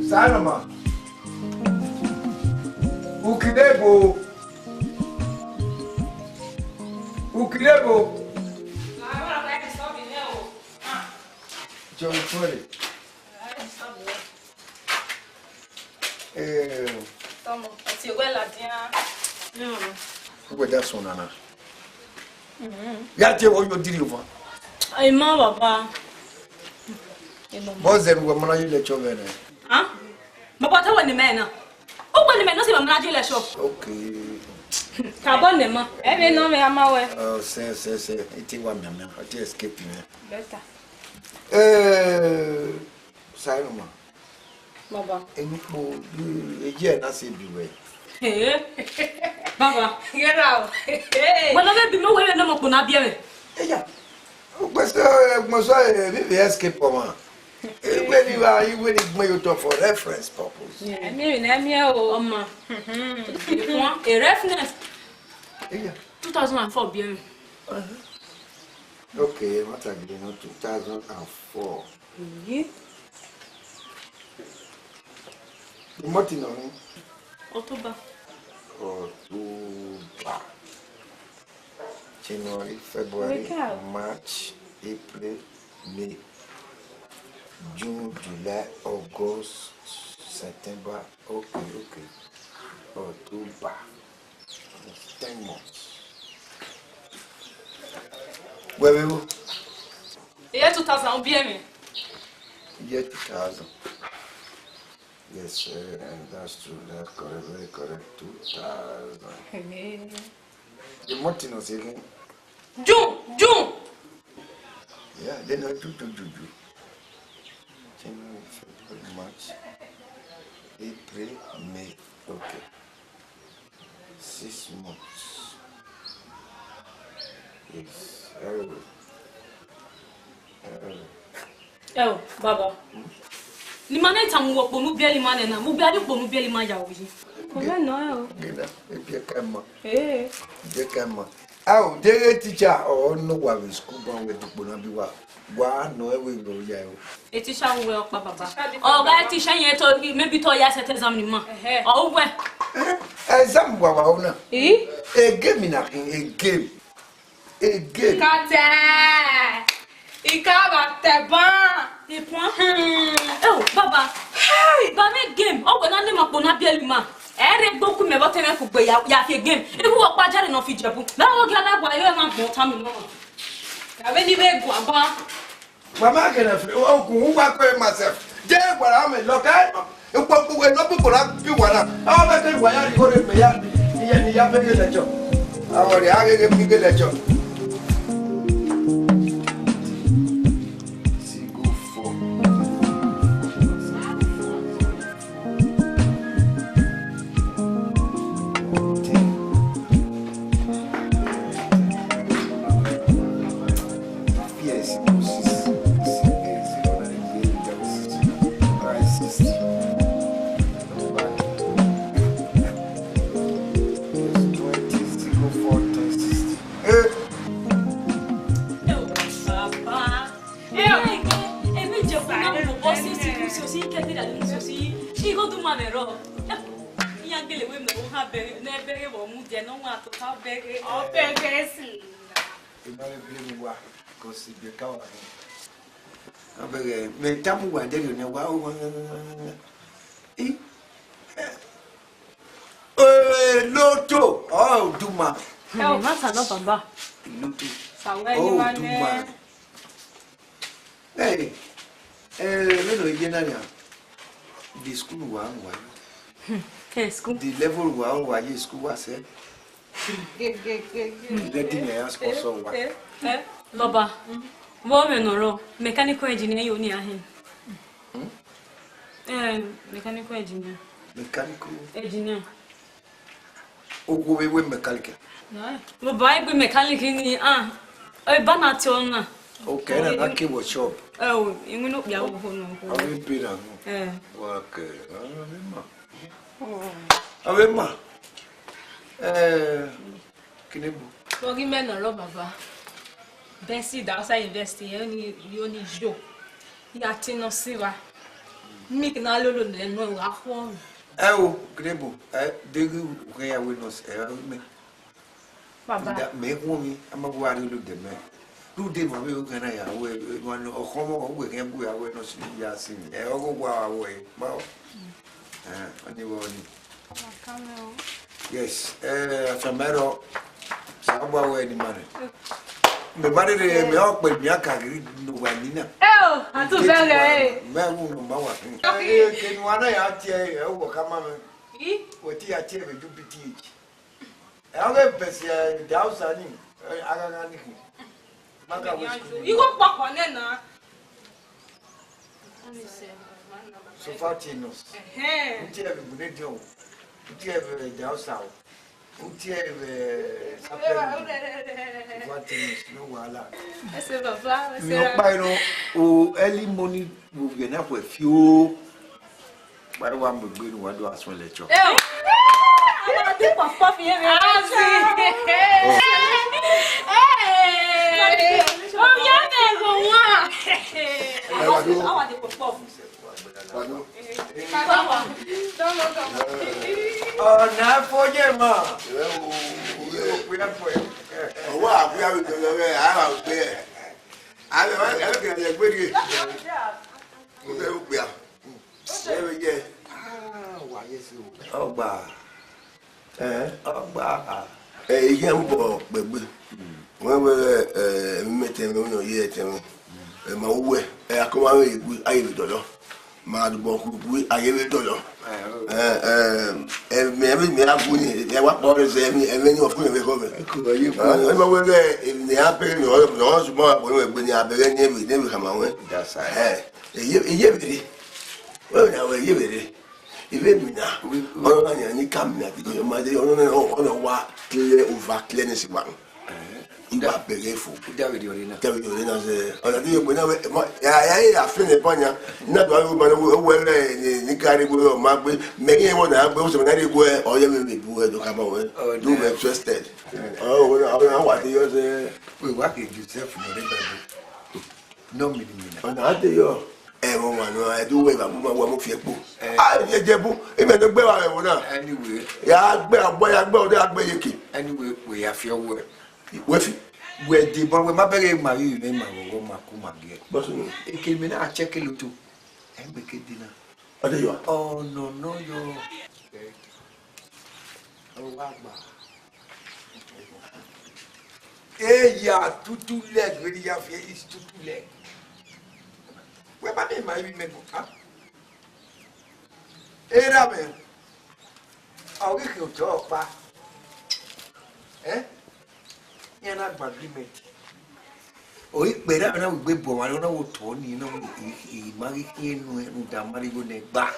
S3: Salama. Ukidebo. John Foley.
S6: Toma, si igual la tía.
S3: Who that's one, Anna? Ya te what you did over.
S6: Ay, ma, papa.
S3: Boss them go mana you let you go.
S6: Huh? Ma pata wani mena. O wani mena si ma mna jile shop.
S3: Okay.
S6: Ka bonne ma. E be no me ama we.
S3: Oh, say. It wa me. I just escape me.
S6: Better.
S3: Salama.
S6: Baba.
S3: Eni po eje na se biwe.
S6: Baba. Get out. Wala be bi mo we na mo ko na bia me.
S3: Eja. O questo mo so vive escape ma. When you are you will you talk for reference purpose.
S6: Yeah, me o ma. A reference.
S3: Yeah.
S6: 2004 bia.
S3: Okay, what again? 2004.
S6: Yeah.
S3: The Martin on
S6: October.
S3: January, February, March, April, May, June, July, August, September, okay. October. 10 months. Where we go?
S6: Year 2000, BME.
S3: Year 2000. Yes, sir, and that's true. That's correct, very correct. 2000. The month was again.
S6: June.
S3: Yeah, then I do. January, February, March, April, May. Okay. 6 months. Yes, very good.
S6: Oh, Baba. Ni mana itamu wo ponu bieli mana na, mu biali ponu bieli ma ya oyi. Ko le no e.
S3: Gina, e bi kama. Bi kama. Aw, dey teacher or no wa we school ban we dupo na bi wa. Wa no e we go ya o.
S6: E teacher wo pa baba. O ga teacher yen to maybe to ya set exam ni ma. O we.
S3: Exam wa na. E game na e game. E game.
S4: Kate. Ikaba teba.
S6: E point. Oh, baba. Hey, ba me game. O we na le ma pona bieli ma. Ere gboku me bote me fugbe ya fi game. Ibu wo pa jare no fi Ijebu. Na wo gi alagwa yo ma gbon ta mi mo. Ka we ni be gwa ba.
S3: Mama gena fi o ku wa ko myself. Je gwara me lo kai. E po we no po la bi wara. A ba ke wa ya ri ko re me ya. Ni ya be ke lecho. A wo ri a ke mi ke lecho. Me tamu wa de ne wa loto oh duma
S6: Oh, mata no baba.
S3: loto
S4: Sawe ni ma
S3: duma hey me no ye na ya the school wa
S6: Okay, school.
S3: the level wa ye school wa se the thing I ask for so wa
S6: Baba. Wo me no ro. Mechanical engineer yo ni ahin. Mechanical engineer. Engineer.
S3: Ogo we mechanical.
S6: Mo bai gbe mechanic ni e ba na ti ona.
S3: Okay, na ke workshop.
S6: Oh, ingu no bia wo ho no.
S3: Awe pira.
S1: Okay.
S3: Avema. Kinebu.
S4: Ogi me no ro baba. Bensi da outside university you ni jo. Ya ti no siwa. Mi na lolo le no wa fo.
S3: Kinebu. Degu ke ya we no me.
S4: Baba.
S3: Me ho mi amagwa ri lu de me. Lu de ma we o kana ya we no okomo o we ke bu ya we no si ya si. Ogo gwa we. Ma. Ani wo ni. Yes, Famero, Sabwa, where the money. The money may all put me a carry no one.
S4: Oh, I'm too very.
S3: Man, can one out here overcome what he had to do teach. I'll have the outside.
S4: You go back on it now.
S3: So far, Chinos. You have the outside. You have what is no wala.
S4: I said, Baba,
S3: no early morning will be enough with you. But one would be one to ask for lecture.
S6: I think of puffy here. Oh, yeah, I want to perform.
S3: Oh, not for you, ma. We are for you.
S1: Wa ku ya we do lo re ara o pe. Ale wa e ke le gbe ge. Mo fe o pe a. E we je.
S3: Wa yes o. Ogba. Ogba.
S1: Iye ń bọ̀ gbẹ̀gbẹ̀ wọ́n wẹ́rẹ́ mẹ́tẹ̀ẹ̀mẹ́ ọ̀nà yẹ́ ẹ̀tẹ̀mẹ́ ma wúwẹ́ akọ́wárẹ́ ìgbé ayélujára máa dùbọ̀ kúrúkú ayélujára ẹ̀mẹ́ agbóni ẹ̀wà pọ̀rẹ́sẹ̀ ẹ̀mẹ́ ní ọ̀fún ìwé kọ́fẹ́ ẹ̀mẹ́ wẹ́rẹ́ ní abẹ́rẹ́ ní ọ̀rẹ́ náà ṣùgbọ́n àpòyún ẹ̀gbẹ́ ní abẹ́rẹ́ ní ẹ̀wì kàmáwẹ́ ẹ̀yẹ́ bèrè wọ́n ní àwọn ẹ̀yẹ́ bèrè ìwé mìíràn ọ̀nà náà ní kàmìnà àti ọmọdé ọ̀nà wa clear over clearness wa ìwà bẹ̀rẹ̀ fò tẹ̀wé ọ̀rẹ́ náà ṣe ọ̀nà tí yóò gbé náà yà yà àfin ní pọ́nyà nígbà tó wà owó ẹ̀rẹ́ ní kárí gbé ọmọ agbé mẹ́rin ẹ̀wọ̀n náà gbé ọ̀sẹ̀ náà gbé ọ̀yẹ́ mi lè bu ẹ̀dùn kàmọ́ wẹ̀ do me trusted ọ̀nà wà tí yọ ṣe.
S3: wíwá kejì sẹ́fù ní ọ̀rẹ́ bẹ̀rẹ̀ náà mìíràn.
S1: ọ̀nà àti yọ ẹ̀rọ wà ní ẹ̀dúwọ̀ ìbàmúmọ̀ wà mú fi ẹ̀pọ̀ Igho-Ijebu ìmọ̀ tó gbé wà rẹ̀ wọ́n náà yà á gbé àgbọ̀ yà gbé ọdẹ àgbẹ̀ yèké.
S3: Anyway, we have your word.
S1: Wẹ́fì.
S3: Where the boy, my baby, my you, my Roma, come again.
S1: Bọ́sùn.
S3: It came in a check a little and make a dinner.
S1: Ọdẹ yọ.
S3: Oh, no, you're. Oh, wow. Hey, yeah, two leg, really have here is two leg. Where my name, my women, huh? Hey, Ramen. I'll get you talk, pa. Eh? You're not bad, mate. Oh, it better than I would be born. I don't know what Tony, you know, he married him when the money go back.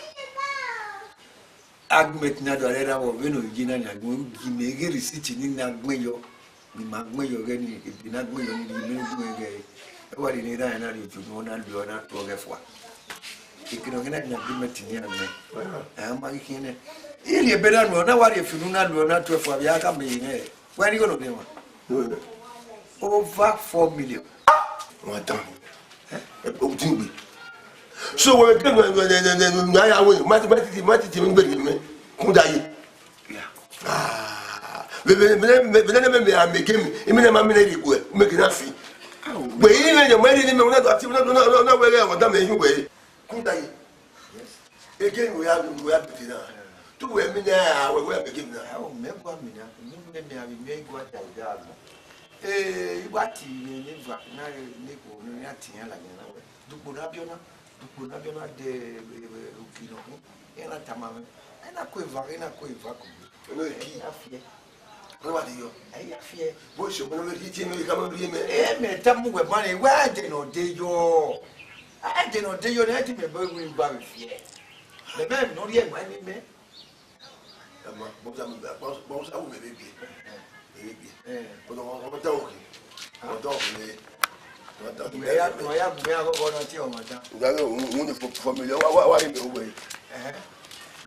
S3: Agmet na do arera wo we no gina na gbo gi me ge receipt ni na gbeyo ni ma gbeyo ge ni bi na gbeyo ni ni gbo ge e wa ni ra na ri tu no na lo na to ge fwa ikino ge na na agreement ni ame ma gi kine ili e beda no na wa ri funu na lo na to fwa bia ka me ne wa ni go no be wa over 4 million
S1: Wọ́n tán o ti ń gbé so wọ́n kẹ́ ní ayáwó yìí mátìtì mi ń gbèdé mi kún dáyé bẹ́ẹ̀ ni àmì kémi èmi náà máa mi náà ìdìbò ẹ̀ mẹ́kì náà fi gbè yí ní ẹ̀yàn mẹ́rin ní mi náà àti náà wẹ́rẹ́ àwọn dámẹ́ yín wẹ̀rẹ́ kún dáyé eke ni wòye àbìtì náà tó wẹ̀ mí náà àwẹ̀wẹ̀ àmì kémi náà.
S3: mẹ́gbọ́ àmì náà mímú àmì mẹ́gbọ́ àjàgbé àgbà ìgbà tí ní ìgbà náà ní kò ní àtìyàn làyẹn náà wẹ̀ dùpò náà bí ọ́nà. Dukuna biona de ukino ena tamame ena ko eva ko
S1: no ki
S3: afie
S1: no wa de yo
S3: ai afie
S1: bo so mo ri ti no ka mo ri me
S3: me tamu we bani wa de no de yo a de no de yo na ti me ba wi ba fie le be no ri e ma ni me
S1: ama bo sa mo bo sa wo me be bi bo no mo ta o ki mo ta o ni
S3: ya go na ti o ma da
S1: ngalo un família wa ri me o we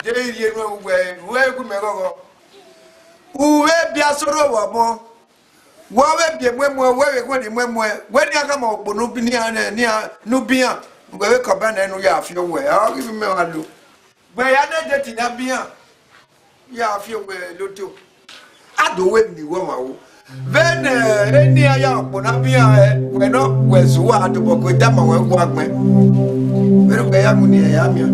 S3: de ri no we ku me go uwe bia soro wo mo wo we bie mwemwe we ko ni mwemwe we ni aka ma ogbo no bi ni no bia we ko ba na no ya afio we a gi me wa lo gbe ya na de ti na bia ya afio we loto ado we ni wo ma wo Then any aya ponabia we no wezuwa atuboko dama we kwa gbe. Pero be ya muni ya mia.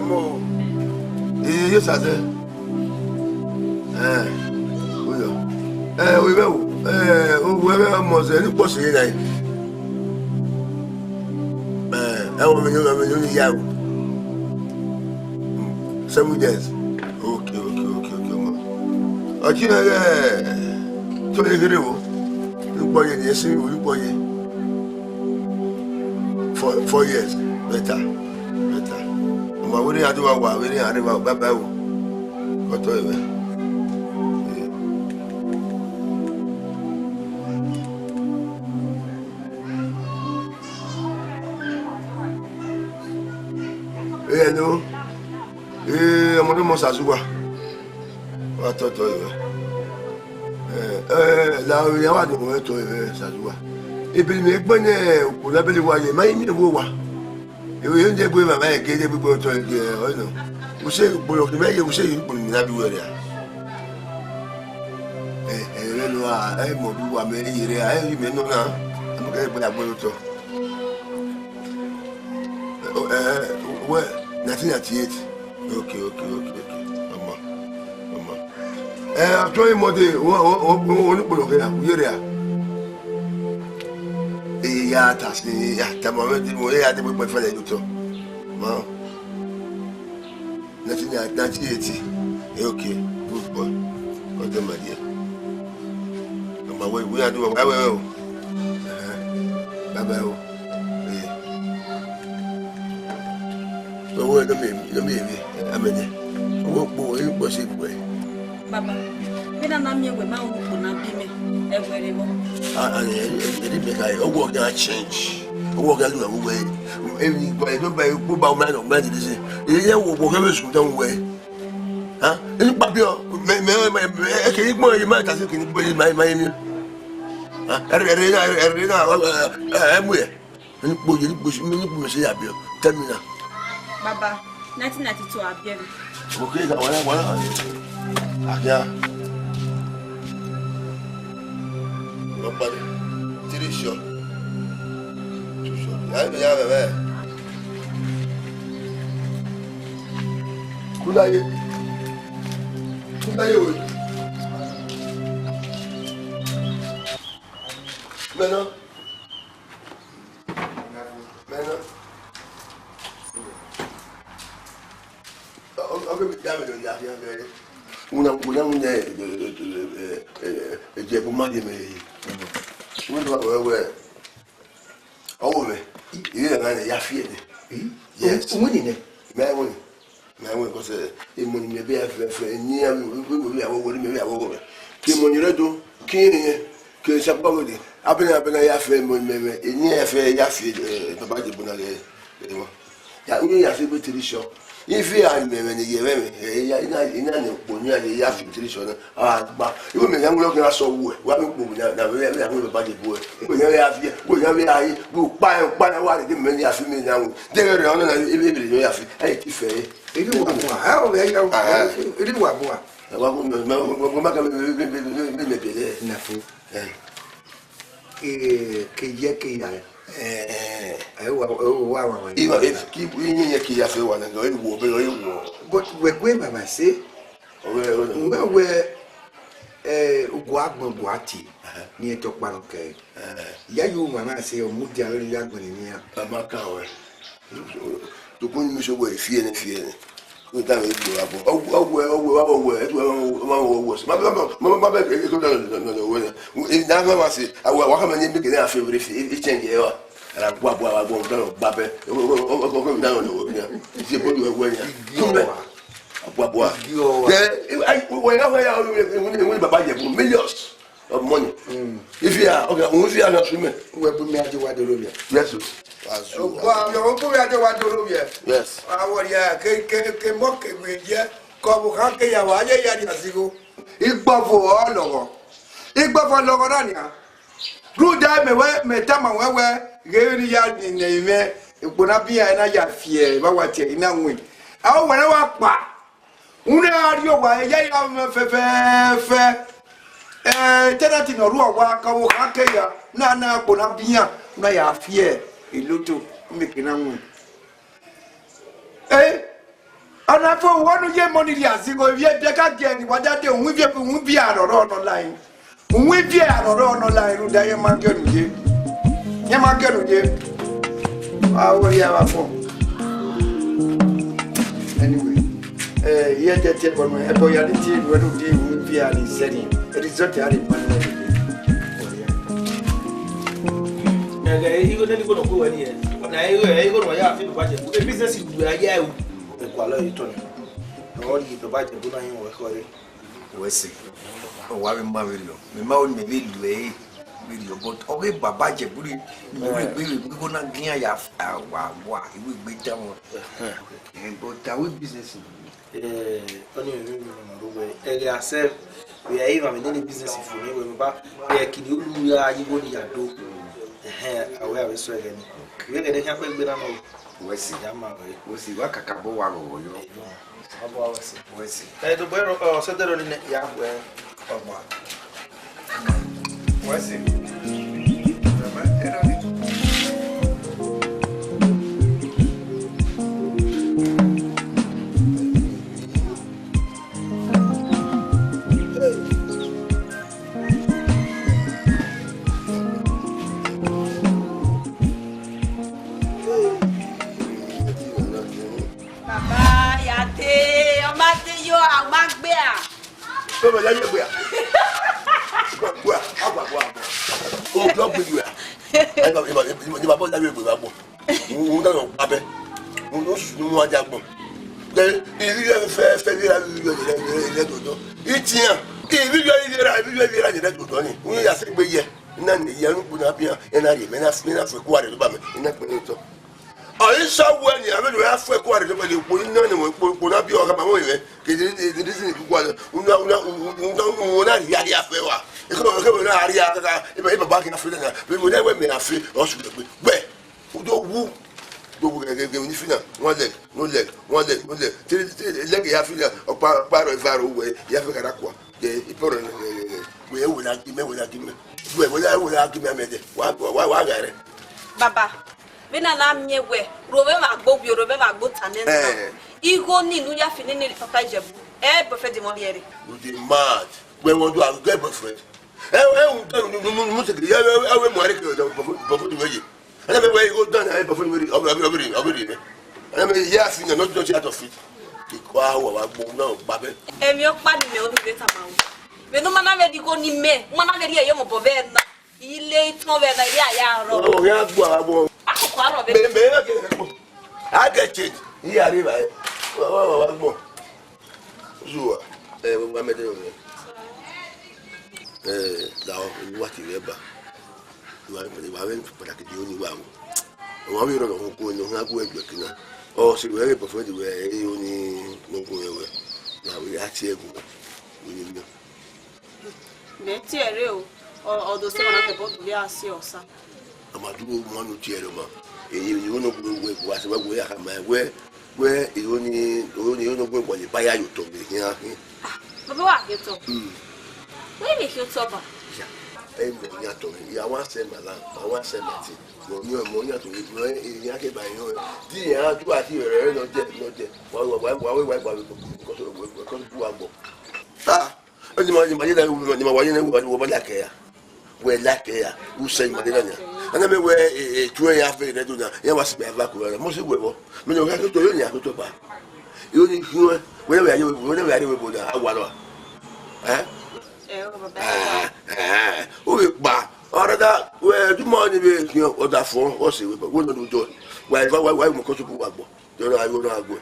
S1: Mo yo sa se. Oyo. We be o we mo se ni po se dai. O me yo ni ya. 7 days. Okay. Aki to le gere wo. Lupo ye ni sin lupo ye. 4 years better. Ma wo ni adu wa we ni are baba wo. Ko to e. Hello. Ọmọ tó mọ sàṣùwà wà tọ́tọ́ ìwẹ̀ láàrin ìyàwó àdìmọ̀ ẹ̀tọ́ ìwẹ̀ sàṣùwà ibi ni ẹgbẹ́ ní òkú lábẹ́lẹ̀ wa yẹ máa ń mìíràn wò wá ìwé yóò jẹ́ pé màmá yẹ kéde gbogbo ọ̀tọ̀ ìgbẹ́ ọ̀nà òṣè ìpolò kì mẹ́yẹ òṣè yìí pòlù ní lábíwẹ̀ rẹ̀ I modu wa me yire I me no na am ga be agbo to well 1998 okay mama atoy mode o polo ke yire a ya ta si ya ta mo ya de mo fa le to ma 1980 okay good boy got them idea my way we are doing well bye so we the baby amene wo po e po se po
S6: baba me na me we ma wo po na bi me e were bo
S1: e be kai owo ga change owo ga lu we every boy do buy go ba man of man this e ye wo bo ga me su don we ha e pa bi o me e ke ni mo e ma ta se ke ni bo mai ni ha erina mu ye ni bo ye ni bo se ya bi o termina
S6: baba 1992 abia
S1: okay ga wala akia nobody three shot two shot ya bebe kudaye we Meno una Ijebu man me we do we owo me ile na ya fie ni yes
S3: Woni ne
S1: me woni ko se e mo ni me be fe ni we ya wo me ya wo ki mo ni redo ki ni ke se pa mo di abena ya fe mo me ni e fe ya fie to ba Ijebu na le ya ni ya se be tradition if you are me ni ye me ya ina ni ponya ni ya fi tradition ba ibo me yan lo kan so wo wa mi po na me ya mo ba Ijebu ko ya fi ko ya we ayi bu pa na wa de me ya fi me na wo de re ona na ibe ya fi ai ti fe
S3: iri wa bo ha o ya iri wa bo
S1: wa ko ma ka me pele
S3: na fu ke ye ke ya
S1: Iwa keep winning a key after one and going war.
S3: But we're going by my say, where OGBEMUDIA near Tokbaroke. Ya you, Mamma, say, Mudia Yaguinia,
S1: a Macao. To put me so way, fear. We can't do was. Mamma, if Nava say, I will walk my name because I feel if it change here. And I'm going to Babe. Oh, down. If you put your way, millions of money. If you are okay, we are not swimming.
S3: We'll be made to Uwadiae.
S1: Yes, yes.
S3: Our ya can mock with ya. Come, Hake Yawaja Yadiasigo. Igbo all over. Igbo for Logorania. Good day, me tama wewe. Gave ya in the event. It would not be an ya fear. But what you know, I want to walk back. Una are your way, Tenant or Ruaka, Hakea, Nana, Bonabia, Naya fear, a little making a moon. Eh? And I for 1 year money, Yazigo, yet again, what that do with you won't be out or online. We be out or online, Diamond. Anyway, yet the table, my boyalty, when you be a setting. It is not a
S5: Igho nani go go here. Na Igho no ya fi budget. The business is we are here. E kwala itoni. No ri to budget go na yin we ko re.
S3: We see. O wa me ma we lo. Me ma o me we lo e. Video but oge baba Ijebu we go na gian ya wa we gbe down but that we business
S5: only we accept we are even in any business for me we ba e kini ulu ya Igho ni ya do aware we so again we get dey happen gbe na no
S3: we see we see wa kakabo wa go yo
S5: abo we see to boy so there on ya we
S3: What's it?
S6: Baba, bena na mnyewe, robe magbo bi robe magbo tanena. Igho ni nu ya fini ni papa Ijebu. Prophet Demoliere.
S1: You dey mad. When we do a get boyfriend. Mu take ya we mo are ke papa di meji. And then when you go down I papa di obiri. And then ya fini not just out of it. Ikwa wa gbo na babe.
S6: Emi o pa ni me o ni beta ma o. Me no mana me di go ni me, mana me ri e yo mo bobe na. Ile itan be na ri aya ro.
S1: O ya gbo abo.
S6: Akoko aro be.
S1: I get change. He arrive. Wa gbo. Zuwa. Wa me de o. Dawo ni wa ti reba. Wa we para ke di oni wa mo. Wa we ro ko ni ha ku egbe kina. O si we be for di we oni no ko we. Na we ati egu. We ni me.
S6: Me ti ere o. Odo se wana te bodu ya si osa.
S1: Amaduro mo no ti ere ma. Eyi ni ono ku we wa se we ya ka ma we oni ono gbe bo le baya yo to be yan.
S6: Baba wa ke to. Where make you to ba?
S1: Ya. Mo nya to. Ya wa se mala, ma wa se mati. Mo nya to mo ya ke ba yan. Di yan tu ati ere no je. Wa ko to ko bu agbo. Ah. Oni ma ni da ni ma wa yin wo ba la ke ya. We la ke ya. U se ma de na. Ana me we tu ya fe de do na. Ya wa se be va ko. Mo se we bo. Me no ka to yo ni akoto ba. Yo ni hiwe. We we ya we bo da awa lo. O gba orada we du mo ni be ki o da fun o se we wo no do wa mo ko so bu agbo do na ayo na agbo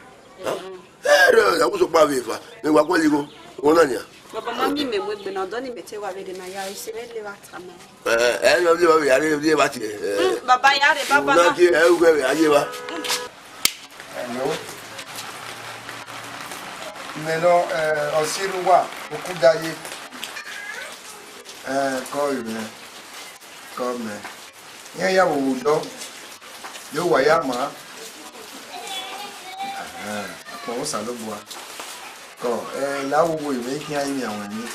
S1: ya wo so pa we fa me wa ko ligo won na ni
S6: Baba mami me we gbe na do ni bete wa be de na ya ise le wa ta mo.
S1: No le wa ya le ba ti
S6: Baba ya re baba
S1: na ki e we aye wa
S3: Hello. Melo Osiruwa Okudaye. Call me. Come. Ya wo do. Yo wa ya ma. Ko sa lo bua. Ko la wo we me ki ayi awon ni.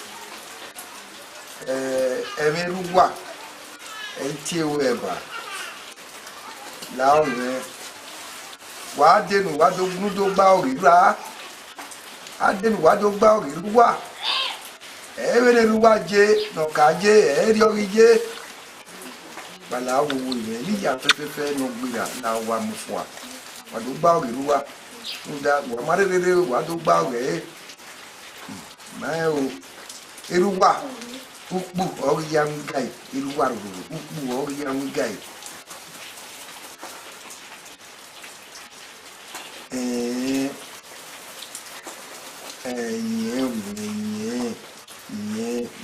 S3: Emeruwa. Enti ewu eba. La o me. Wa denu wa do gunu do gba ori ra. Adenu wa do gba ori ruwa. Ewere ruwa je no ka je eri ori je. Bala wo wo ire ni ya fefe no gbira na wa mu fun a. Wa do gba ori ruwa. Nda wa mare rere wa do gba ori. Ma o eruwa ukpu ori ya ngai eruwa ru ukpu ori ya ngai.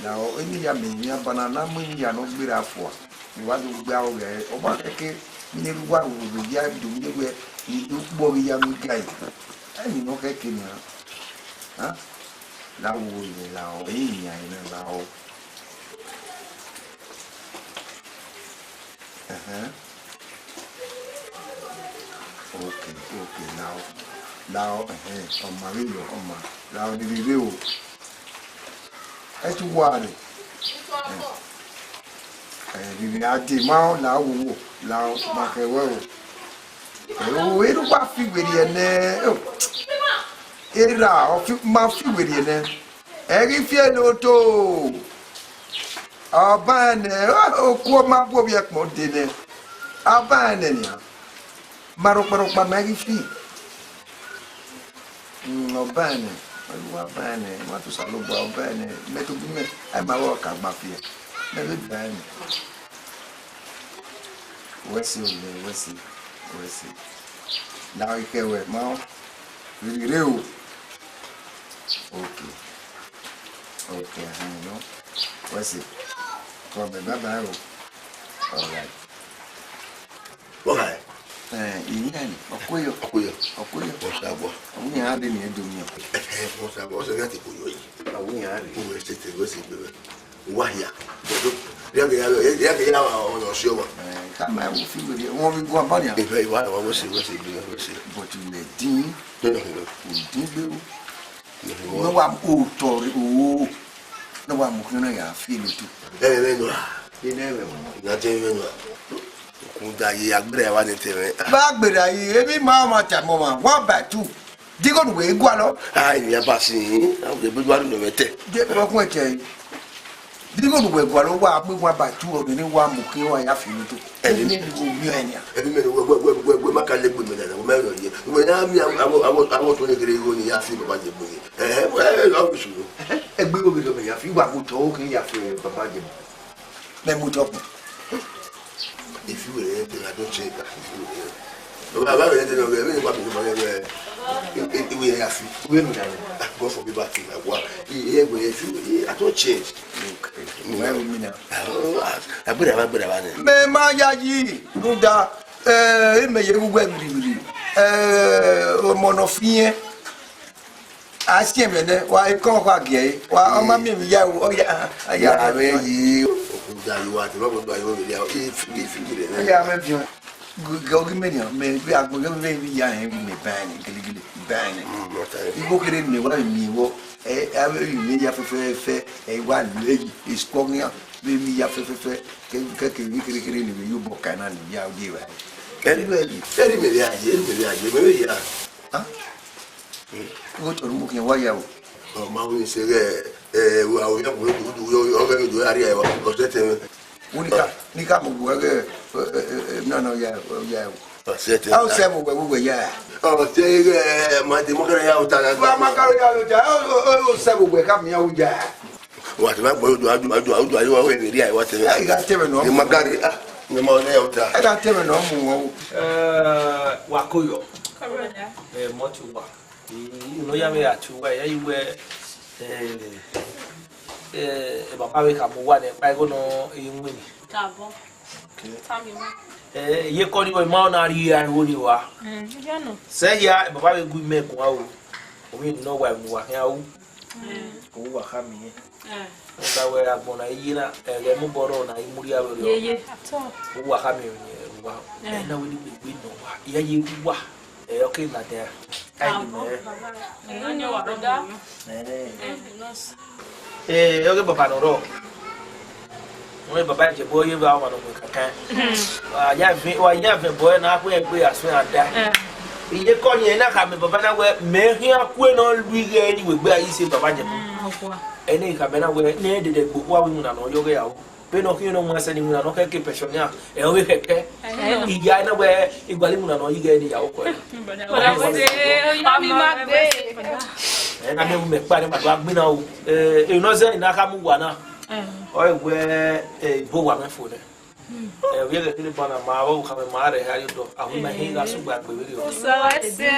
S3: Na o ni ya me ya banana mu ya no gbira afo ni wa do gba o re o ba keke ni ruwa ru ya do ni we ni do gbo ya ngai. Ani no keke ni ha la wo ni la o ya ni la o okay now on Mario on now the review. Tu guardi. Bibi ati ma la wo la ma ke wo. O e ru pa fi weri ene. Era o fi ma fi weri ene. Eri fi eno to. Abane o ko ma bo bi ekmo de ne. Abane ni. Marok pa ma ri fi. Abane. Abane, ma tu sa lo bo abane. Me to bi me. Ai ma wo ka gba fi. Me bane. What's it? Now you can wear mouth. Real. Okay, hang on. What's it? Come bye. Alright.
S1: Okay.
S3: Iyan. Okoyo.
S1: Osabo.
S3: Awun ya de ni edo mi.
S1: Osabo, o se gati koyo yi.
S3: Awun ya re.
S1: O se te go se bebe. Wahia. Ya ke ya wa o se wa.
S3: Kama wo fi we won bi go abani a.
S1: Ife iwa wa wo se.
S3: But you may din.
S1: No.
S3: Din be o. No wa o tori o. No wa mu kino ya fi ni tu.
S1: No.
S3: Ine we.
S1: Na te we no. Kunda yi agbere wa ni teme.
S3: Ba gbere yi ebi ma ta mo ma 1/2. Digo we gwa lo.
S1: Ah, ni aba si. A be gwa no mete.
S3: Je ko kun eche. Digo we gwa lo wa pe 1/2 obìnrin wa mu ki wa ya fi ni tu. Ebi ni go mi enia.
S1: Ebi me we maka le gbe me na mo me yo ye. We na mi àwọn to ni kere go ni ya fi baba je bu. Lo bi su.
S3: Egbe go bi lo me ya fi wa mo to o ki ya fi baba je. Me mo to.
S1: If you were I don't check that. No, I don't know. We want to know we have to. We go for people to like what. Here we I don't change. Okay. Where we now? I put a me ma ya yi. Nda me ye gugwe biri. Monofie. Asien me ne wa ikon kwa ge. Wa o ma mi ya o ya we yi. You want to know what I will be if you yeah, maybe go give me maybe I will maybe me banning. You go get in me what I mean. I will be a one lady is calling up. Maybe you have you book and you are given. Very maybe go to look in why you oh, my say. We are going to do area of the Nika Mugue. No, yeah. I'll say we were, yeah. Oh, say, my democracy out. Oh, several were coming out, yeah. What am I going to do? I got Terran on Magari. I got Terran on Wakuyo. Motua. You know, you are two way, you were. Baba we ka mo wa ne pa go no yin wini tabo tami ma ye ko ni we ma na ri ya wo ni wa je no se ya baba we gu me ko wa o mi no wa mu wa ya wo ko wa ka mi da we agbo na yi na le mu boro na imuri ya we ye to wa ka mi wa na we ni we no wa ya yi wa okay na there kai ni me wa roda okay baba no ro we baba je boy ba wa no kaka ya ve boy na ko e gbe aso ada iye ko ni na ka me baba na we me hia ku no lui ge ni we gbe ayi se baba je eni ka me na we ne de gbo wa wi na no yo ge ya wo pe no ki no mo ase ni mu na no ke pensioner e we keke iya na we igwali mu na no yi ge ni ya wo ko na me me pare ma do agbina o no se na ka mu wa na o we bo wa me fo ne we get the bana ma wa ka me ma re ha yo do awu ma hin ga su gba pe we o so ese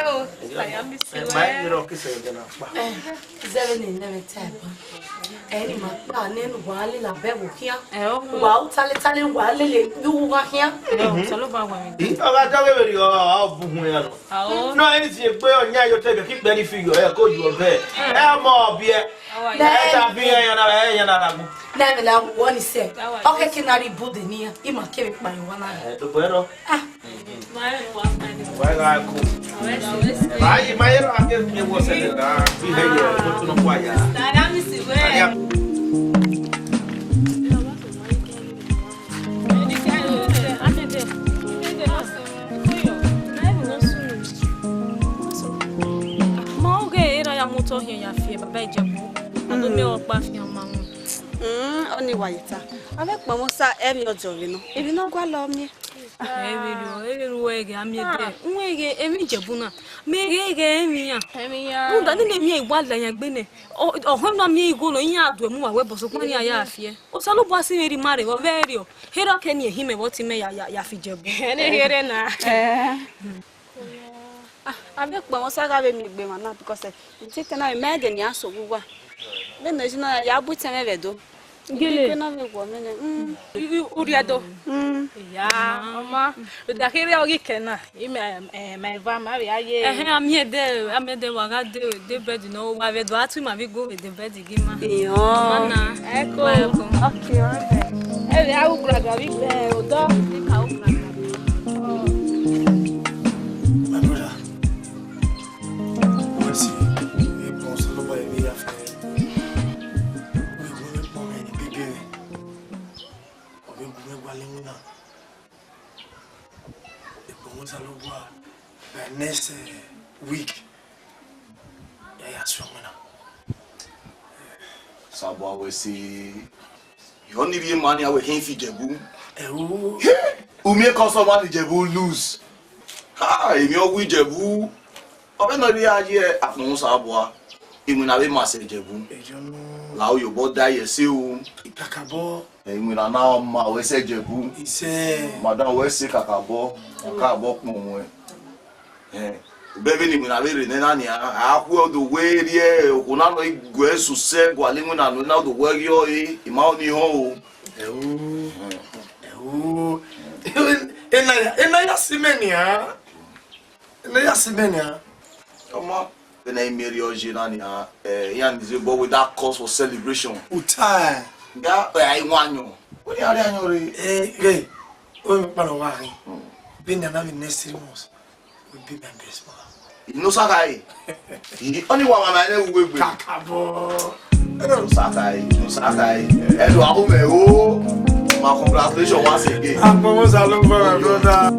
S1: o ayam bi se ma ni ro ki se de na pa zero ni never type eni ma pa ne no wa le la be wo kia wa o tale wa le le du wa kia so lo ba wa mi o ga ta we ri o bu hun ya no no eni ti pe o nya yo te be ki gbe ni fi yo e ko ju o be e mo bi e ta bi ya na la bu na me la woni se o ke kinari budenia e ma ke pa yo na do bueno mai no wa vai lá com vai mai ro ake me wo se da bi he ye ko tu no kwa ya ta mi si we
S6: to here ya fie Baba Ijebu. I don't know what fie mama.
S7: Only waita. Avec maman ça aime yo jovino. E bi no gwa lo mi.
S6: Everywhere I'm here. Unwege emi Ijebu na. Megege emi ya. Unda ni mi igba la yan gbe ne. Ohun na mi igo lo yin adu emu wa we boso kwa ni aya afie. O sa lo bo asi meri mare wo very o. Hero ke ni ehime wo ti me ya fi Ijebu.
S7: Ene here na. Avec maman ça ga be mi gbe ma na because e ti na me de ni aso gugwa. Le na jina ya bu teme vedo. Gele na me go mene.
S9: Uriado. Ya, mama. Da kire ogi kena. Me va ma ya ye.
S6: Amede waga de bed no wa vedo atu ma vi go de bed gima.
S7: Yo.
S9: Mana. Eko. Okay, alright. Ele a ugraga vi odo ka ugraga.
S2: My brother. Merci. Et bon, ça le boy bien fait. Next week, yeah, strong now.
S5: Sabo we see. You only the money I will hand for Ijebu. Who make customer Ijebu lose? Ha, if you go Ijebu, I no dey here after Sabo. Imu na be masse Ijebu. La o yo bo die se o.
S2: Kakabo.
S5: Imu na na ma we se Ijebu.
S2: Ise.
S5: Madam we se kakabo. Kakabo kun Bebe ni mina vere nena ni akwo do we rie okuna no igwe suse gwale nguna no na do we yo ima oni ho
S2: ena ya simenia
S5: Come when I marry Ojina ni yan is about with that cause for celebration
S2: utai
S5: ya I wanyo we are anyo re
S2: o me pa no wa rin bin na be next 3 months will be my best man.
S5: No sakai. Only one man we gbe.
S2: Kakabo.
S5: No sakai. Edo ahome o. My congratulations once again.
S2: I'm almost all over, brother.